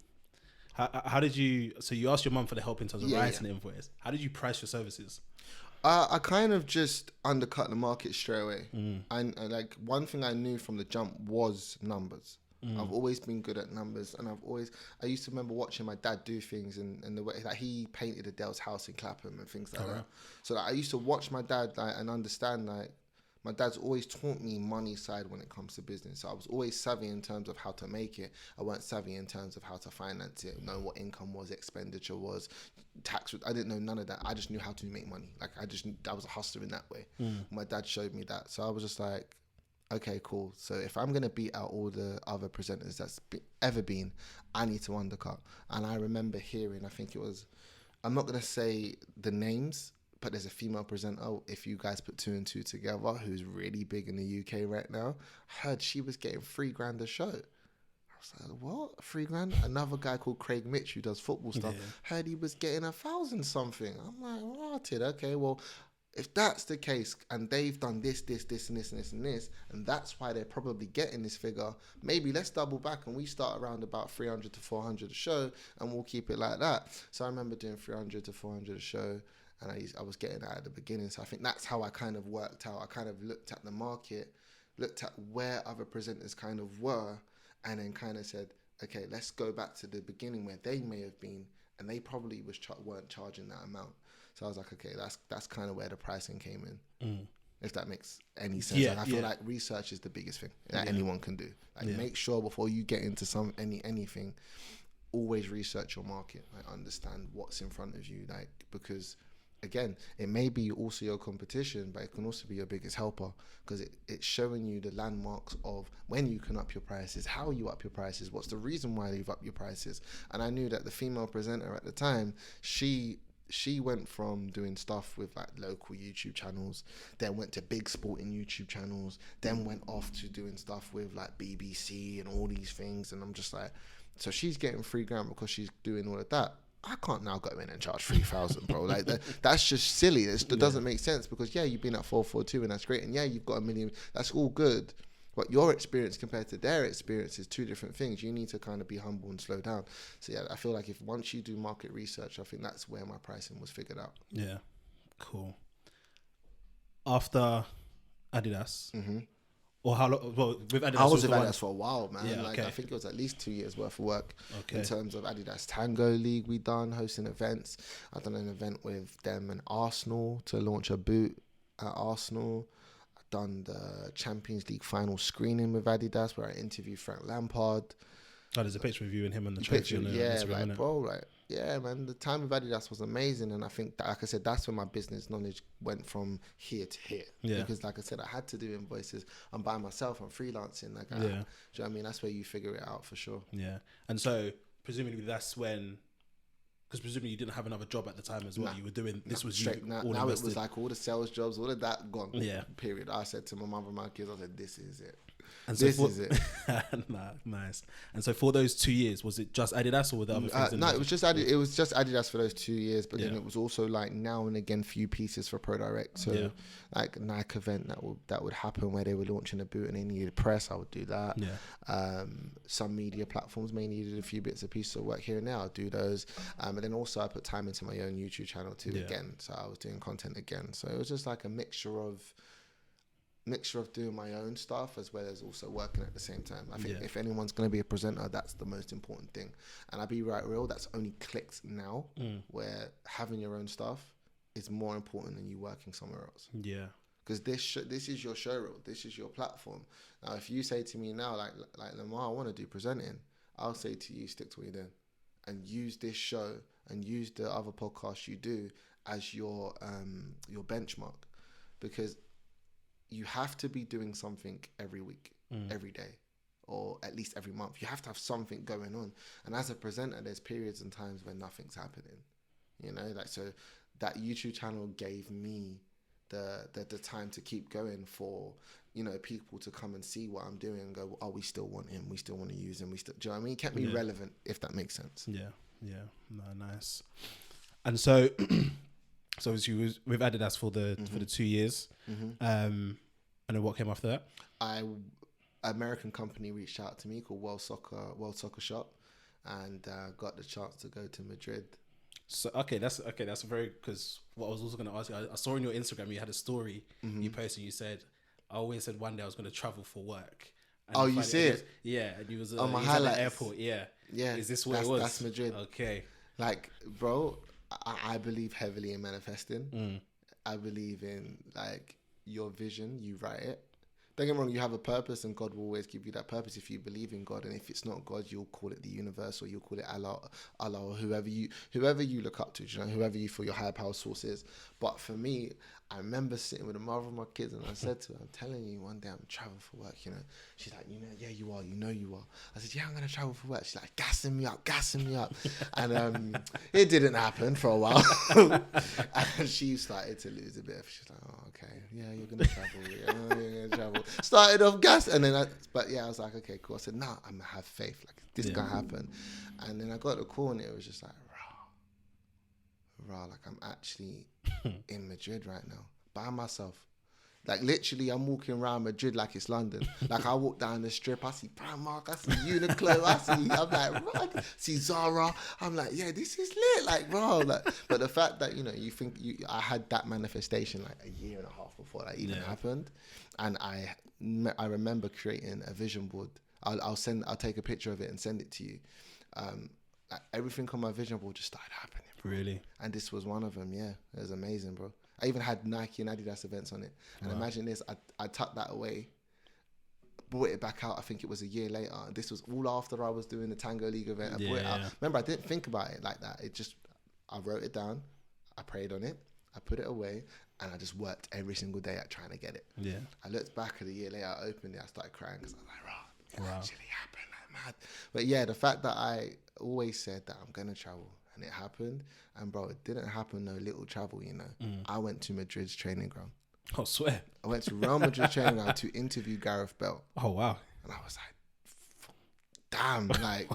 B: so you asked your mum for the help in terms of writing the invoice. How did you price your services?
A: I kind of just undercut the market straight away. And like, one thing I knew from the jump was numbers. I've always been good at numbers, and I used to remember watching my dad do things and the way that he painted Adele's house in Clapham and things like that. So like, I used to watch my dad and understand, like, my dad's always taught me money side when it comes to business. So I was always savvy in terms of how to make it. I weren't savvy in terms of how to finance it, know what income was, expenditure was, tax. I didn't know none of that. I just knew how to make money. Like, I was a hustler in that way. My dad showed me that. So I was just like, okay, cool. So if I'm going to beat out all the other presenters that's ever been, I need to undercut. And I remember hearing, I think it was, I'm not going to say the names, but there's a female presenter, if you guys put 2 and 2 together, who's really big in the UK right now. I heard she was getting $3,000 a show. I was like, what? $3,000? Another guy called Craig Mitch, who does football stuff, heard he was getting 1,000 something. I'm like, what? Okay, well, if that's the case, and they've done this, and this, and this, and this, and this, and that's why they're probably getting this figure, maybe let's double back and we start around about 300 to 400 a show, and we'll keep it like that. So I remember doing 300 to 400 a show, and I was getting that at the beginning. So I think that's how I kind of worked out. I kind of looked at the market, looked at where other presenters kind of were, and then kind of said, okay, let's go back to the beginning where they may have been, and they probably weren't charging that amount. So I was like, okay, that's kind of where the pricing came in. If that makes any sense.
B: Yeah,
A: I feel like research is the biggest thing that anyone can do. Make sure before you get into anything, always research your market. Understand what's in front of you. Because again, it may be also your competition, but it can also be your biggest helper, because it's showing you the landmarks of when you can up your prices, how you up your prices, what's the reason why you've upped your prices. And I knew that the female presenter at the time, she went from doing stuff with local YouTube channels, then went to big sporting YouTube channels, then went off to doing stuff with BBC and all these things. And I'm just like, so she's getting $3,000 because she's doing all of that. I can't now go in and charge 3,000, bro. That's just silly. That doesn't make sense, because you've been at 442 and that's great, and you've got 1 million. That's all good. But your experience compared to their experience is two different things. You need to kind of be humble and slow down. So I feel like if once you do market research, I think that's where my pricing was figured out.
B: Yeah, cool. After Adidas, or how long? Well, with Adidas,
A: I was with Adidas for a while, man.
B: Yeah, okay.
A: I think it was at least 2 years worth of work in terms of Adidas Tango League. We done hosting events. I've done an event with them and Arsenal to launch a boot at Arsenal. Done the Champions League final screening with Adidas where I interviewed Frank Lampard.
B: Oh, there's a picture of you and him on the trophy on Instagram,
A: bro, man, the time with Adidas was amazing, and I think that, like I said, that's when my business knowledge went from here to here. Yeah. Because like I said, I had to do invoices. I'm by myself. I'm freelancing. Do you know what I mean? That's where you figure it out for sure.
B: Yeah, and so presumably that's when. Because presumably you didn't have another job at the time as well. You were doing this was
A: straight. Now it was all the sales jobs, all of that gone. Yeah. Period. I said to my mother and my kids, I said, "This is it. And this is it."
B: Nice. And so for those 2 years, was it just Adidas or were there other things?
A: No, it was just Adidas. It was just Adidas for those 2 years, but then it was also now and again few pieces for Pro Direct. So like a Nike event that would happen where they were launching a boot and they needed press, I would do that. Yeah. Some media platforms may needed a few bits of pieces of work here and there. I'll do those. And then also I put time into my own YouTube channel too again. So I was doing content again. So it was just like a mixture of doing my own stuff as well as also working at the same time. I think if anyone's going to be a presenter, that's the most important thing. And I'll be right real, that's only clicked now, where having your own stuff is more important than you working somewhere else. Yeah. Because this is your show reel, this is your platform. Now, if you say to me now, like Lamar, I want to do presenting, I'll say to you, stick to what you're doing, and use this show and use the other podcasts you do as your benchmark, because you have to be doing something every week, every day, or at least every month. You have to have something going on. And as a presenter, there's periods and times when nothing's happening. So that YouTube channel gave me the time to keep going for, people to come and see what I'm doing and go, oh, we still want him. We still want to use him. Do you know what I mean? It kept me relevant, if that makes sense. Yeah. Yeah. No, nice. And so, so you was with Adidas for the 2 years. And then what came after that? American company reached out to me called World Soccer Shop, and got the chance to go to Madrid.
B: So that's very, because what I was also going to ask you, I saw on your Instagram you had a story you posted. You said, I always said one day I was going to travel for work. And
A: you see it?
B: Yeah, and you was
A: on my highlights
B: at the airport. Yeah. Is this what it was?
A: That's Madrid.
B: Okay.
A: Like, bro, I believe heavily in manifesting. I believe in your vision, you write it. Don't get me wrong, you have a purpose and God will always give you that purpose if you believe in God. And if it's not God, you'll call it the universe, or you'll call it Allah or whoever you look up to, whoever you feel your higher power source is. But for me, I remember sitting with the mother of my kids and I said to her, I'm telling you, one day I'm traveling for work, She's like, yeah, you are, you are. I said, yeah, I'm going to travel for work. She's like, gassing me up. And it didn't happen for a while. And she started to lose a bit. She's like, oh, okay, yeah, you're going to travel. Yeah, you're going to travel. Started off gas. And then, I was like, okay, cool. I said, nah, I'm going to have faith. Like, this can happen. And then I got the call and it was just like, like I'm actually in Madrid right now by myself. Like literally, I'm walking around Madrid like it's London. Like I walk down the strip, I see Primark, I see Uniqlo, I'm like, bro, I see Zara. I'm like, yeah, this is lit, like, bro. Like, but the fact that you think I had that manifestation like a year and a half before that even happened, and I remember creating a vision board. I'll take a picture of it and send it to you. Everything on my vision board just started happening. Bro.
B: Really?
A: And this was one of them. Yeah, it was amazing, bro. I even had Nike and Adidas events on it. And imagine this, I tucked that away, brought it back out. I think it was a year later. This was all after I was doing the Tango League event. I brought it out. Remember, I didn't think about it like that. I wrote it down, I prayed on it, I put it away, and I just worked every single day at trying to get it. Yeah. I looked back at a year later, I opened it, I started crying because I was like, it actually happened, like mad. But yeah, the fact that I always said that I'm going to travel, and it happened. And bro, it didn't happen no little travel, you know. I went to Madrid's training ground.
B: I swear.
A: I went to Real Madrid's training ground to interview Gareth Bale.
B: Oh, wow.
A: And I was like, damn, like,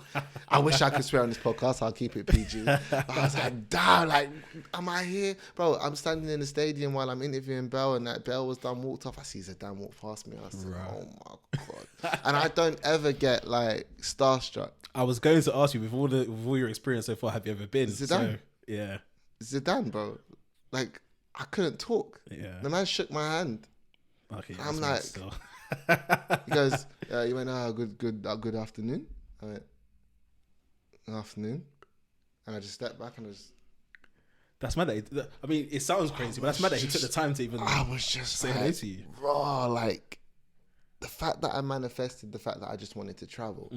A: I wish I could swear on this podcast. I'll keep it PG. I was like, damn, like, am I here? Bro, I'm standing in the stadium while I'm interviewing Bale, and that Bale was done, walked off. I see Zidane walk past me. I was like, oh my God. And I don't ever get, like, starstruck.
B: I was going to ask you, with all your experience so far, have you ever been?
A: Zidane.
B: So, yeah.
A: Zidane, bro. Like, I couldn't talk. Yeah. The man shook my hand.
B: Okay.
A: I'm like, he goes, you went, good afternoon. I went, afternoon. And I just stepped back and
B: that's mad that I mean, it sounds crazy, but that's mad that he took the time to even
A: I was just
B: say hello to you.
A: Raw, like, the fact that I manifested the fact that I just wanted to travel.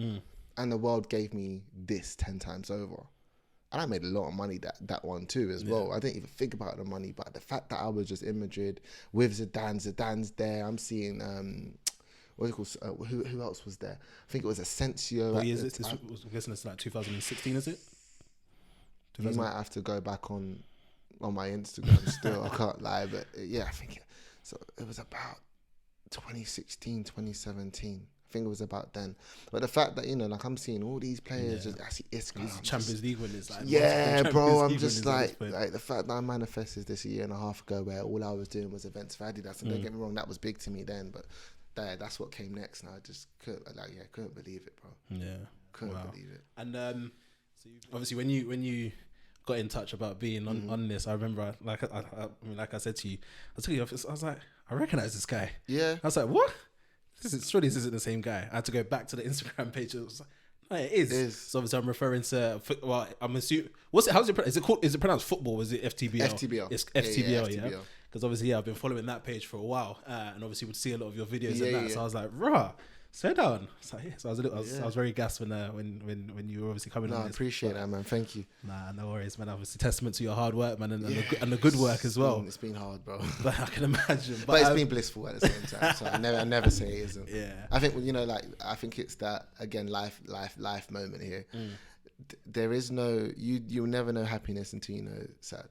A: And the world gave me this 10 times over. And I made a lot of money that one too as well. I didn't even think about the money, but the fact that I was just in Madrid with Zidane's there. I'm seeing, what's it called? Who else was there? I think it was Asensio.
B: What year is it? I'm guessing it's like 2016, is it?
A: You might have to go back on my Instagram still. I can't lie, but yeah, I think so. It was about 2016, 2017. I think it was about then. But the fact that, you know, like I'm seeing all these players, just, I see Isco.
B: Champions League winners. Like,
A: yeah, bro, I'm just like the fact that I manifested this a year and a half ago where all I was doing was events for Adidas. And don't get me wrong, that was big to me then. But that's what came next. And I just couldn't believe it, bro. Yeah. Couldn't believe it.
B: And so obviously when you got in touch about being on this, I remember, like I said to you, I took you off, I was like, I recognize this guy.
A: Yeah.
B: I was like, what? Surely this isn't the same guy. I had to go back to the Instagram page. It was like, no, it is. It is. So obviously I'm referring to, well, I'm assuming, is it pronounced football? Or is it FTBL?
A: FTBL.
B: It's FTBL, yeah. Because obviously, I've been following that page for a while, and obviously would see a lot of your videos and that. Yeah. So I was like, rah, slow down. So I was very gassed when you were obviously coming on.
A: I appreciate that, man. Thank you.
B: Nah, no worries, man. Obviously, testament to your hard work, man, and the good work as well.
A: It's been hard, bro.
B: But I can imagine.
A: But it's been blissful at the same time. So I never say it isn't.
B: Yeah.
A: I think, you know, like, I think it's that, again, life moment here. There is no, you'll never know happiness until you know sad.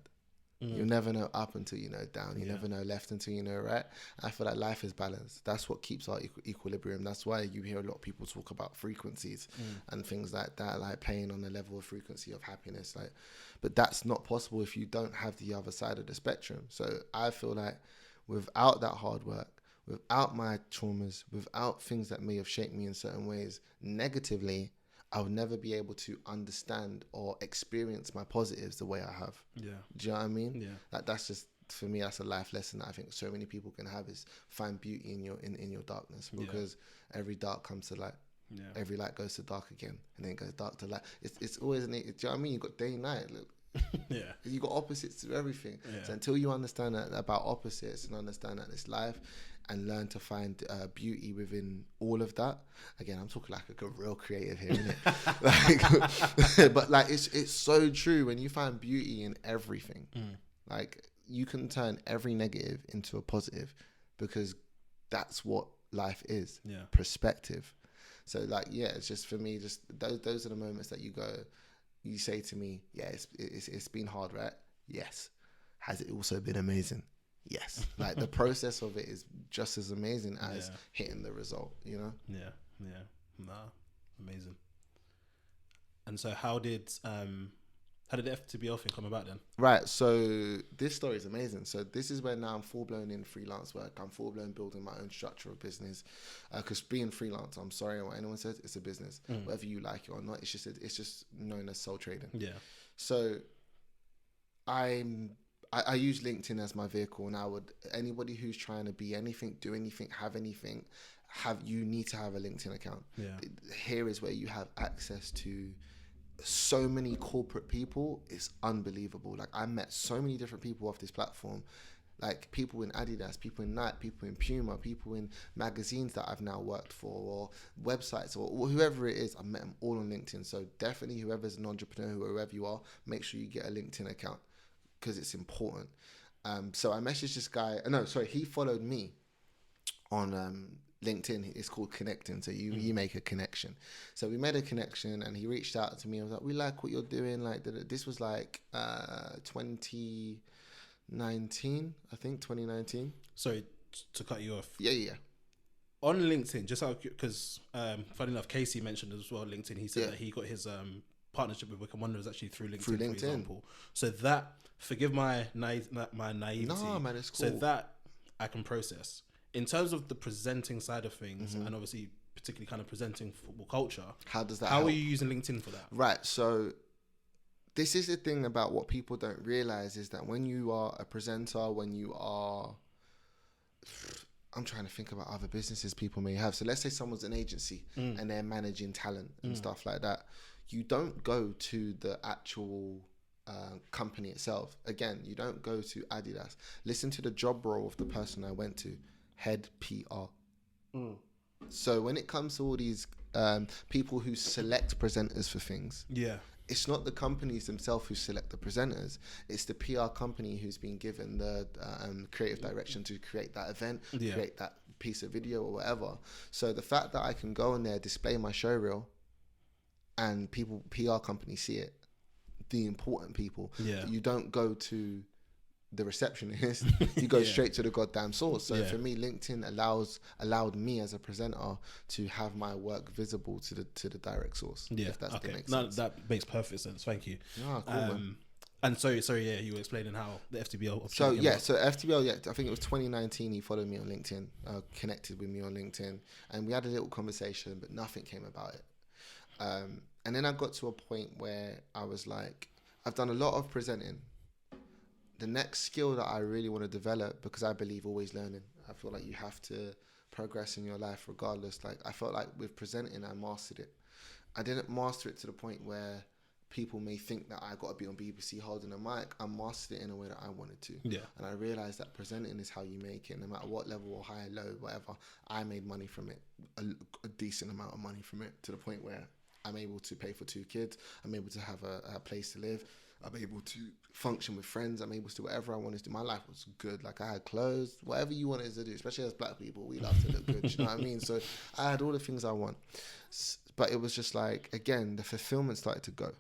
A: You'll never know up until you know down. You never know left until you know right. I feel like life is balanced. That's what keeps our equilibrium. That's why you hear a lot of people talk about frequencies and things like that, like playing on the level of frequency of happiness. Like, but that's not possible if you don't have the other side of the spectrum. So I feel like without that hard work, without my traumas, without things that may have shaped me in certain ways negatively, I would never be able to understand or experience my positives the way I have. Yeah. Do you know what I mean? Yeah. Like, that's just, for me, that's a life lesson that I think so many people can have, is find beauty in your darkness, because every dark comes to light. Yeah. Every light goes to dark again, and then it goes dark to light. It's always, do you know what I mean? You've got day and night. Look. Yeah. You got opposites to everything. Yeah. So until you understand that about opposites and understand that it's life, and learn to find beauty within all of that. Again, I'm talking like a real creative here, innit? Like, but like, it's so true. When you find beauty in everything, like, you can turn every negative into a positive, because that's what life is. Yeah. Perspective. So like, yeah, it's just, for me, just those are the moments that you say to me, yeah, it's been hard, right? Yes. Has it also been amazing? Yes. Like, the process of it is just as amazing as hitting the result, you know?
B: Yeah. Yeah. Nah, amazing. And so how did How did the FTBL thing come about then?
A: Right, so this story is amazing. So this is where now I'm full blown in freelance work. I'm full blown building my own structure of business. Because being freelance, I'm sorry what anyone says, it's a business. Whether you like it or not, it's just known as sole trading.
B: Yeah.
A: So I use LinkedIn as my vehicle, and anybody who's trying to be anything, do anything, have anything, you need to have a LinkedIn account.
B: Yeah.
A: Here is where you have access to so many corporate people. It's unbelievable. Like, I met so many different people off this platform, like people in Adidas, people in Nike, people in Puma, people in magazines that I've now worked for, or websites, or whoever it is. I've met them all on LinkedIn. So definitely, whoever's an entrepreneur, whoever you are, make sure you get a LinkedIn account, because it's important. So I messaged this guy. He followed me on LinkedIn. It's called connecting. So you make a connection. So we made a connection, and he reached out to me. I was like, we like what you're doing. Like, this was like 2019, I think 2019.
B: Sorry to cut you off.
A: Yeah.
B: On LinkedIn, just because funny enough, Casey mentioned as well LinkedIn. He said that he got his partnership with Wickham Wanderers actually through LinkedIn, for example. So that, forgive my naivety.
A: No, man, it's cool.
B: So that I can process. In terms of the presenting side of things, and obviously particularly kind of presenting football culture,
A: how
B: help? Are you using LinkedIn for that?
A: Right. So this is the thing about what people don't realize, is that when you are a presenter, I'm trying to think about other businesses people may have. So let's say someone's an agency and they're managing talent and stuff like that. You don't go to the actual company itself. Again, you don't go to Adidas. Listen to the job role of the person I went to. Head PR. So when it comes to all these people who select presenters for things, it's not the companies themselves who select the presenters. It's the PR company who's been given the creative direction to create that event, create that piece of video or whatever. So the fact that I can go in there, display my show reel, and PR companies see it, the important people, you don't go to the receptionist, you go straight to the goddamn source. So for me, LinkedIn allowed me as a presenter to have my work visible to the direct source. If that makes sense.
B: That makes perfect sense. Thank you.
A: Oh, cool, man.
B: And sorry, you were explaining how the FTBL.
A: So FTBL, I think it was 2019. He followed me on LinkedIn, connected with me on LinkedIn, and we had a little conversation, but nothing came about it. And then I got to a point where I was like, I've done a lot of presenting. The next skill that I really want to develop, because I believe always learning. I feel like you have to progress in your life regardless. Like, I felt like with presenting, I mastered it. I didn't master it to the point where people may think that I got to be on BBC holding a mic. I mastered it in a way that I wanted to. And I realized that presenting is how you make it, no matter what level or high, low, whatever. I made money from it, a decent amount of money from it, to the point where I'm able to pay for 2 kids. I'm able to have a place to live. I'm able to function with friends. I'm able to do whatever I wanted to do. My life was good. Like, I had clothes, whatever you wanted to do, especially as black people, we love to look good. You know what I mean? So I had all the things I want. But it was just like, again, the fulfillment started to go.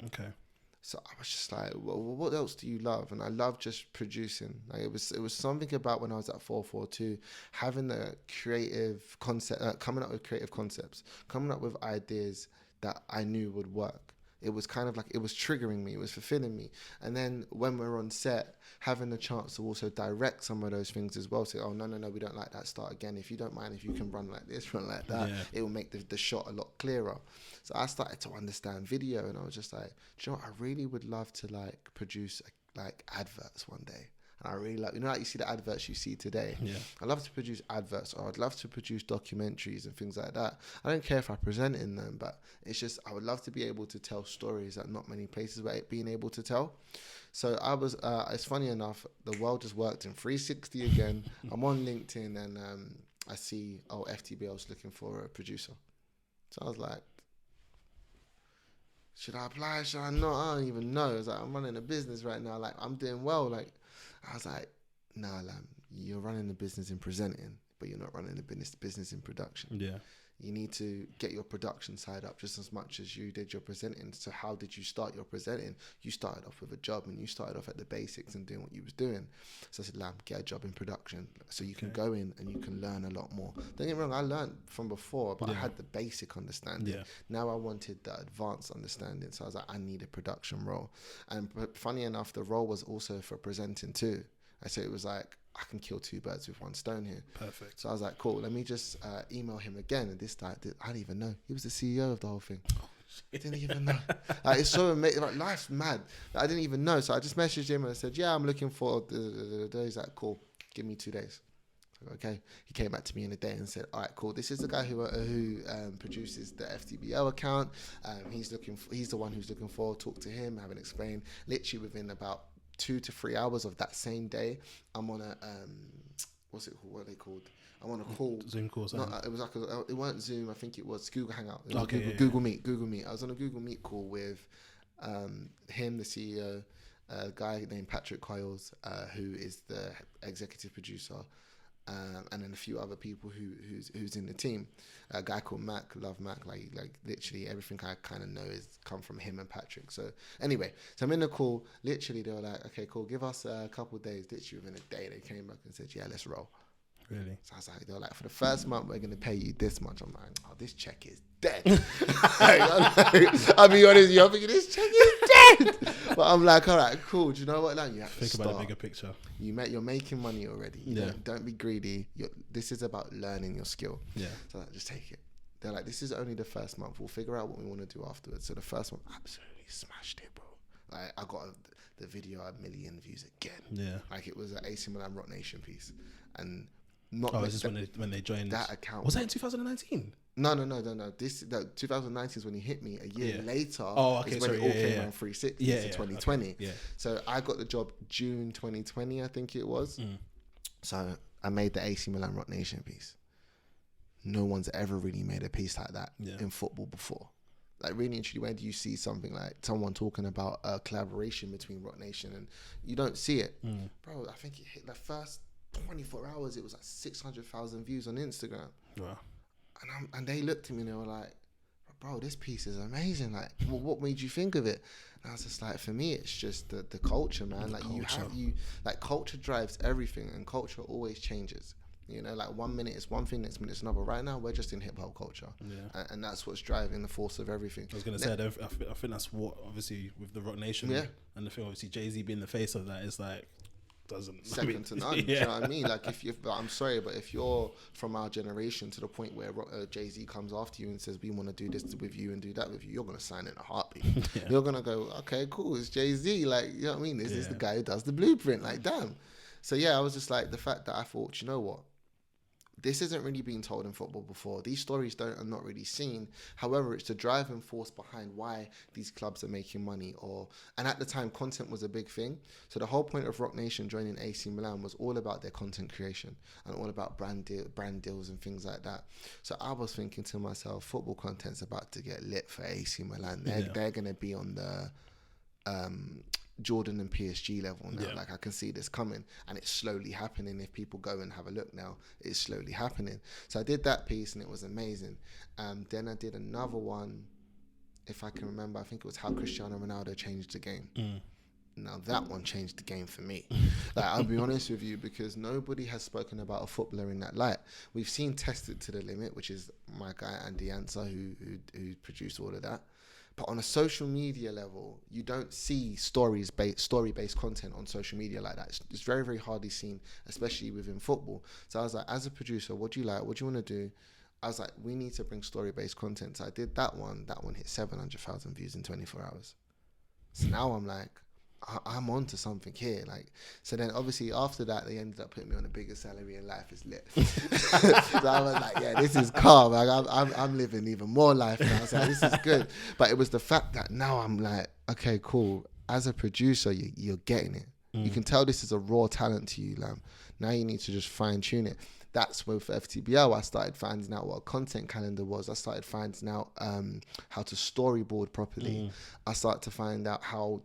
B: Okay.
A: So I was just like, well, what else do you love? And I love just producing. Like, it was something about when I was at 442, having the creative concept, coming up with creative concepts, coming up with ideas that I knew would work. It was kind of like, it was triggering me, it was fulfilling me. And then when we're on set, having the chance to also direct some of those things as well. Say, oh, no, we don't like that, start again. If you don't mind, if you can run like this, run like that, it will make the shot a lot clearer. So I started to understand video, and I was just like, do you know what? I really would love to like produce like adverts one day. And I really like, like you see the adverts you see today. I love to produce adverts, or I'd love to produce documentaries and things like that. I don't care if I present in them, but it's just, I would love to be able to tell stories that not many places were being able to tell. So I was, it's funny enough, the world just worked in 360 again. I'm on LinkedIn, and I see, FTBL's looking for a producer. So I was like, should I apply? Should I not? I don't even know. It's like, I'm running a business right now. Like, I'm doing well. Like, I was like, nah, Lam, you're running a business in presenting. but you're not running a business in production.
B: Yeah.
A: You need to get your production side up just as much as you did your presenting. So how did you start your presenting? You started off with a job, and you started off at the basics and doing what you was doing. So I said, Lam, get a job in production so you can go in and you can learn a lot more. Don't get me wrong, I learned from before, but I had the basic understanding. Yeah. Now I wanted the advanced understanding. So I was like, I need a production role. And funny enough, the role was also for presenting too. So it was like, I can kill two birds with one stone here.
B: Perfect.
A: So I was like, cool, let me just email him again. And this guy, I didn't even know. He was the CEO of the whole thing. I didn't even know. It's so amazing. Like, life's mad. I didn't even know. So I just messaged him and I said, yeah, I'm looking for... He's like, cool, give me 2 days. Okay. He came back to me in a day and said, all right, cool. This is the guy who produces the FTBL account. He's the one who's looking for. Talk to him, have it explained. Literally within about 2 to 3 hours of that same day, I'm on a what are they called? I'm on a call.
B: Zoom call.
A: No, it was like it wasn't Zoom. I think it was Google Hangout. It was
B: okay,
A: Google Meet. Google Meet. I was on a Google Meet call with him, the CEO, a guy named Patrick Coyles, who is the executive producer. And then a few other people who's in the team. A guy called Mac, love Mac, like literally everything I kind of know is come from him and Patrick. So anyway, so I'm in the call. Literally, they were like, "Okay, cool. Give us a couple of days." Literally within a day, they came back and said, "Yeah, let's roll."
B: Really?
A: So I was like, they were like, "For the first month, we're gonna pay you this much." I'm like, "Oh, this check is dead." I'll be honest with you, I'm thinking this check is dead. But I'm like, all right, cool. Do you know what? Like, you have
B: think
A: to
B: about
A: start.
B: the bigger picture.
A: You're making money already.
B: Yeah.
A: Don't be greedy. This is about learning your skill.
B: Yeah.
A: So like, just take it. They're like, this is only the first month. We'll figure out what we want to do afterwards. So the first one, absolutely smashed it, bro. Like, I got the video 1 million views again. Yeah. Like, it was an AC Milan Rock Nation piece, and not.
B: Oh, is this when they joined
A: that account?
B: Was that in 2019?
A: No. 2019 is when he hit me. A year later,
B: okay,
A: is when it all came around 360 to 2020.
B: Okay. Yeah.
A: So I got the job June 2020, I think it was. So I made the AC Milan Rock Nation piece. No one's ever really made a piece like that in football before. Like, really and truly, when do you see something like someone talking about a collaboration between Rock Nation, and you don't see it? Bro, I think it hit the first 24 hours, it was like 600,000 views on Instagram. Wow. And they looked at me and they were like, bro, this piece is amazing. Like, well, what made you think of it? And I was just like, for me, it's just the culture, man. Like, culture drives everything, and culture always changes. You know, like 1 minute is one thing, next minute is another. Right now, we're just in hip hop culture, and that's what's driving the force of everything. I was gonna say,
B: I think that's what, obviously, with the Rock Nation, and the thing, obviously, Jay-Z being the face of that is like,
A: second to none. Do you know what I mean? Like, I'm sorry, but if you're from our generation to the point where Jay-Z comes after you and says, we want to do this with you and do that with you, you're going to sign in a heartbeat. You're going to go, okay, cool, it's Jay-Z. Like, you know what I mean? This is the guy who does the blueprint. Like, damn. So yeah, I was just like, the fact that I thought, you know what? This isn't really being told in football before. These stories are not really seen. However, it's the driving force behind why these clubs are making money. And at the time, content was a big thing. So the whole point of Rock Nation joining AC Milan was all about their content creation and all about brand deals and things like that. So I was thinking to myself, football content's about to get lit for AC Milan. They're going to be on the Jordan and PSG level now. Like, I can see this coming, and it's slowly happening. If people go and have a look now, it's slowly happening. So I did that piece, and it was amazing. Then I did another one, if I can remember, I think it was how Cristiano Ronaldo changed the game. Now that one changed the game for me. Like, I'll be honest with you, because nobody has spoken about a footballer in that light. We've seen Tested to the Limit, which is my guy Andy Answer, who produced all of that. But on a social media level, you don't see story-based content on social media like that. It's very, very hardly seen, especially within football. So I was like, as a producer, what do you like? What do you want to do? I was like, we need to bring story-based content. So I did that one. That one hit 700,000 views in 24 hours. So now I'm like, I'm on to something here. Like, so then obviously after that, they ended up putting me on a bigger salary, and life is lit. So I was like, yeah, this is calm. Like, I'm living even more life now. So this is good. But it was the fact that now I'm like, okay, cool. As a producer, you're getting it. You can tell this is a raw talent to you, Lam. Now you need to just fine tune it. That's with FTBL, I started finding out what a content calendar was. I started finding out how to storyboard properly. I started to find out how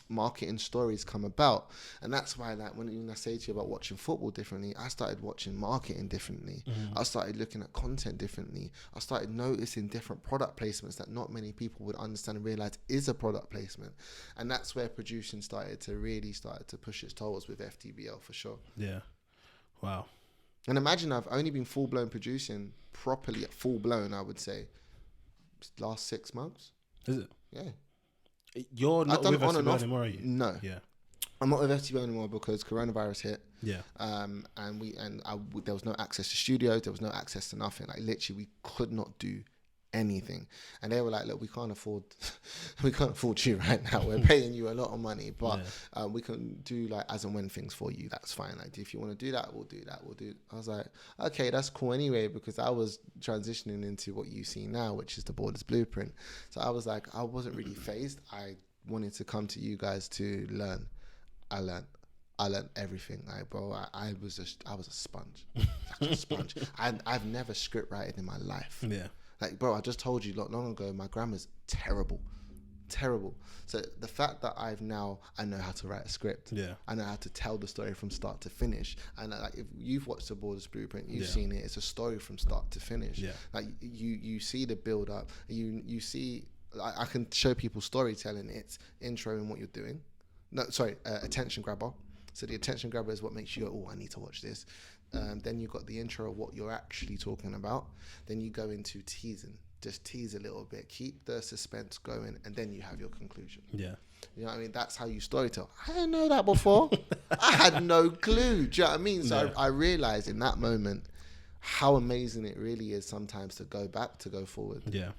A: marketing stories come about. And that's why, like, when I say to you about watching football differently, I started watching marketing differently. I started looking at content differently. I started noticing different product placements that not many people would understand and realize is a product placement. And that's where producing started to push its toes with FTBL for sure.
B: Yeah. Wow.
A: And imagine I've only been full-blown producing properly, full-blown, I would say, last 6 months.
B: Is it?
A: Yeah.
B: You're not with FTBL anymore, are you?
A: No.
B: Yeah.
A: I'm not with FTBL anymore because coronavirus hit.
B: Yeah.
A: And there was no access to studios. There was no access to nothing. Like, literally, we could not do anything. And they were like, look, we can't afford you right now. We're paying you a lot of money, but we can do like as and when things for you. That's fine. Like, if you want to do that, we'll do that. I was like, okay, that's cool anyway, because I was transitioning into what you see now, which is the Borders Blueprint. So I was like, I wasn't really phased. I wanted to come to you guys to learn. I learned everything. Like, bro, I was a sponge. Such a sponge. I've never script written in my life.
B: Yeah.
A: Like, bro, I just told you not long ago, my grammar's terrible. So the fact that I know how to write a script.
B: Yeah. I
A: know how to tell the story from start to finish. And like, if you've watched the Borders Blueprint, you've seen it. It's a story from start to finish.
B: Yeah.
A: Like, you see the build up. You see, I can show people storytelling. It's intro and what you're doing. No, sorry, attention grabber. So the attention grabber is what makes you go, oh, I need to watch this. Then you've got the intro of what you're actually talking about. Then you go into teasing. Just tease a little bit. Keep the suspense going. And then you have your conclusion.
B: Yeah.
A: You know what I mean? That's how you storytell. I didn't know that before. I had no clue. Do you know what I mean? So I realized in that moment how amazing it really is sometimes to go back, to go forward.
B: Yeah.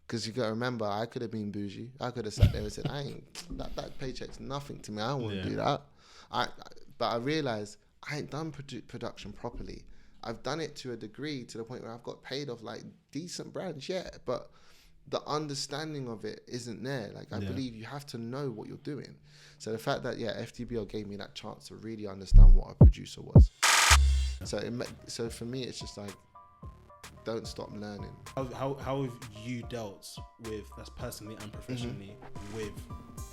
A: Because you got to remember, I could have been bougie. I could have sat there and said, that paycheck's nothing to me. I don't want to do that. But I realized I ain't done production properly. I've done it to a degree, to the point where I've got paid off like decent brands, but the understanding of it isn't there. Like, I believe you have to know what you're doing. So the fact that FTBL gave me that chance to really understand what a producer was. So for me, it's just like, don't stop learning.
B: How have you dealt with, that's personally and professionally, with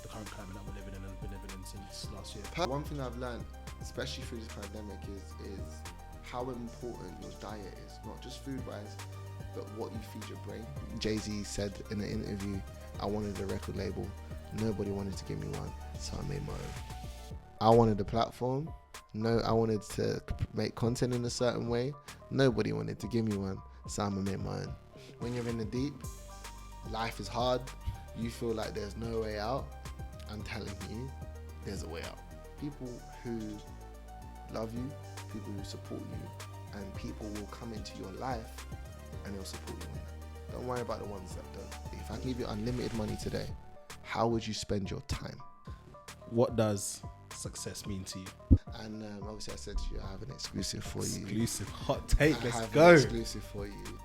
B: the current climate that we're living in and been living in since last year?
A: One thing I've learned, especially through this pandemic, is how important your diet is, not just food-wise, but what you feed your brain. Jay-Z said in an interview, I wanted a record label. Nobody wanted to give me one, so I made my own. I wanted a platform. No, I wanted to make content in a certain way. Nobody wanted to give me one, so I'm gonna make my own. When you're in the deep, life is hard, you feel like there's no way out. I'm telling you, there's a way out. People who love you, people who support you, and people will come into your life and they'll support you on that. Don't worry about the ones that don't. If I can give you unlimited money today, how would you spend your time?
B: What does success mean to you?
A: And obviously I said to you, I have an exclusive for you.
B: Exclusive hot take, let's
A: I have
B: go.
A: an exclusive for you.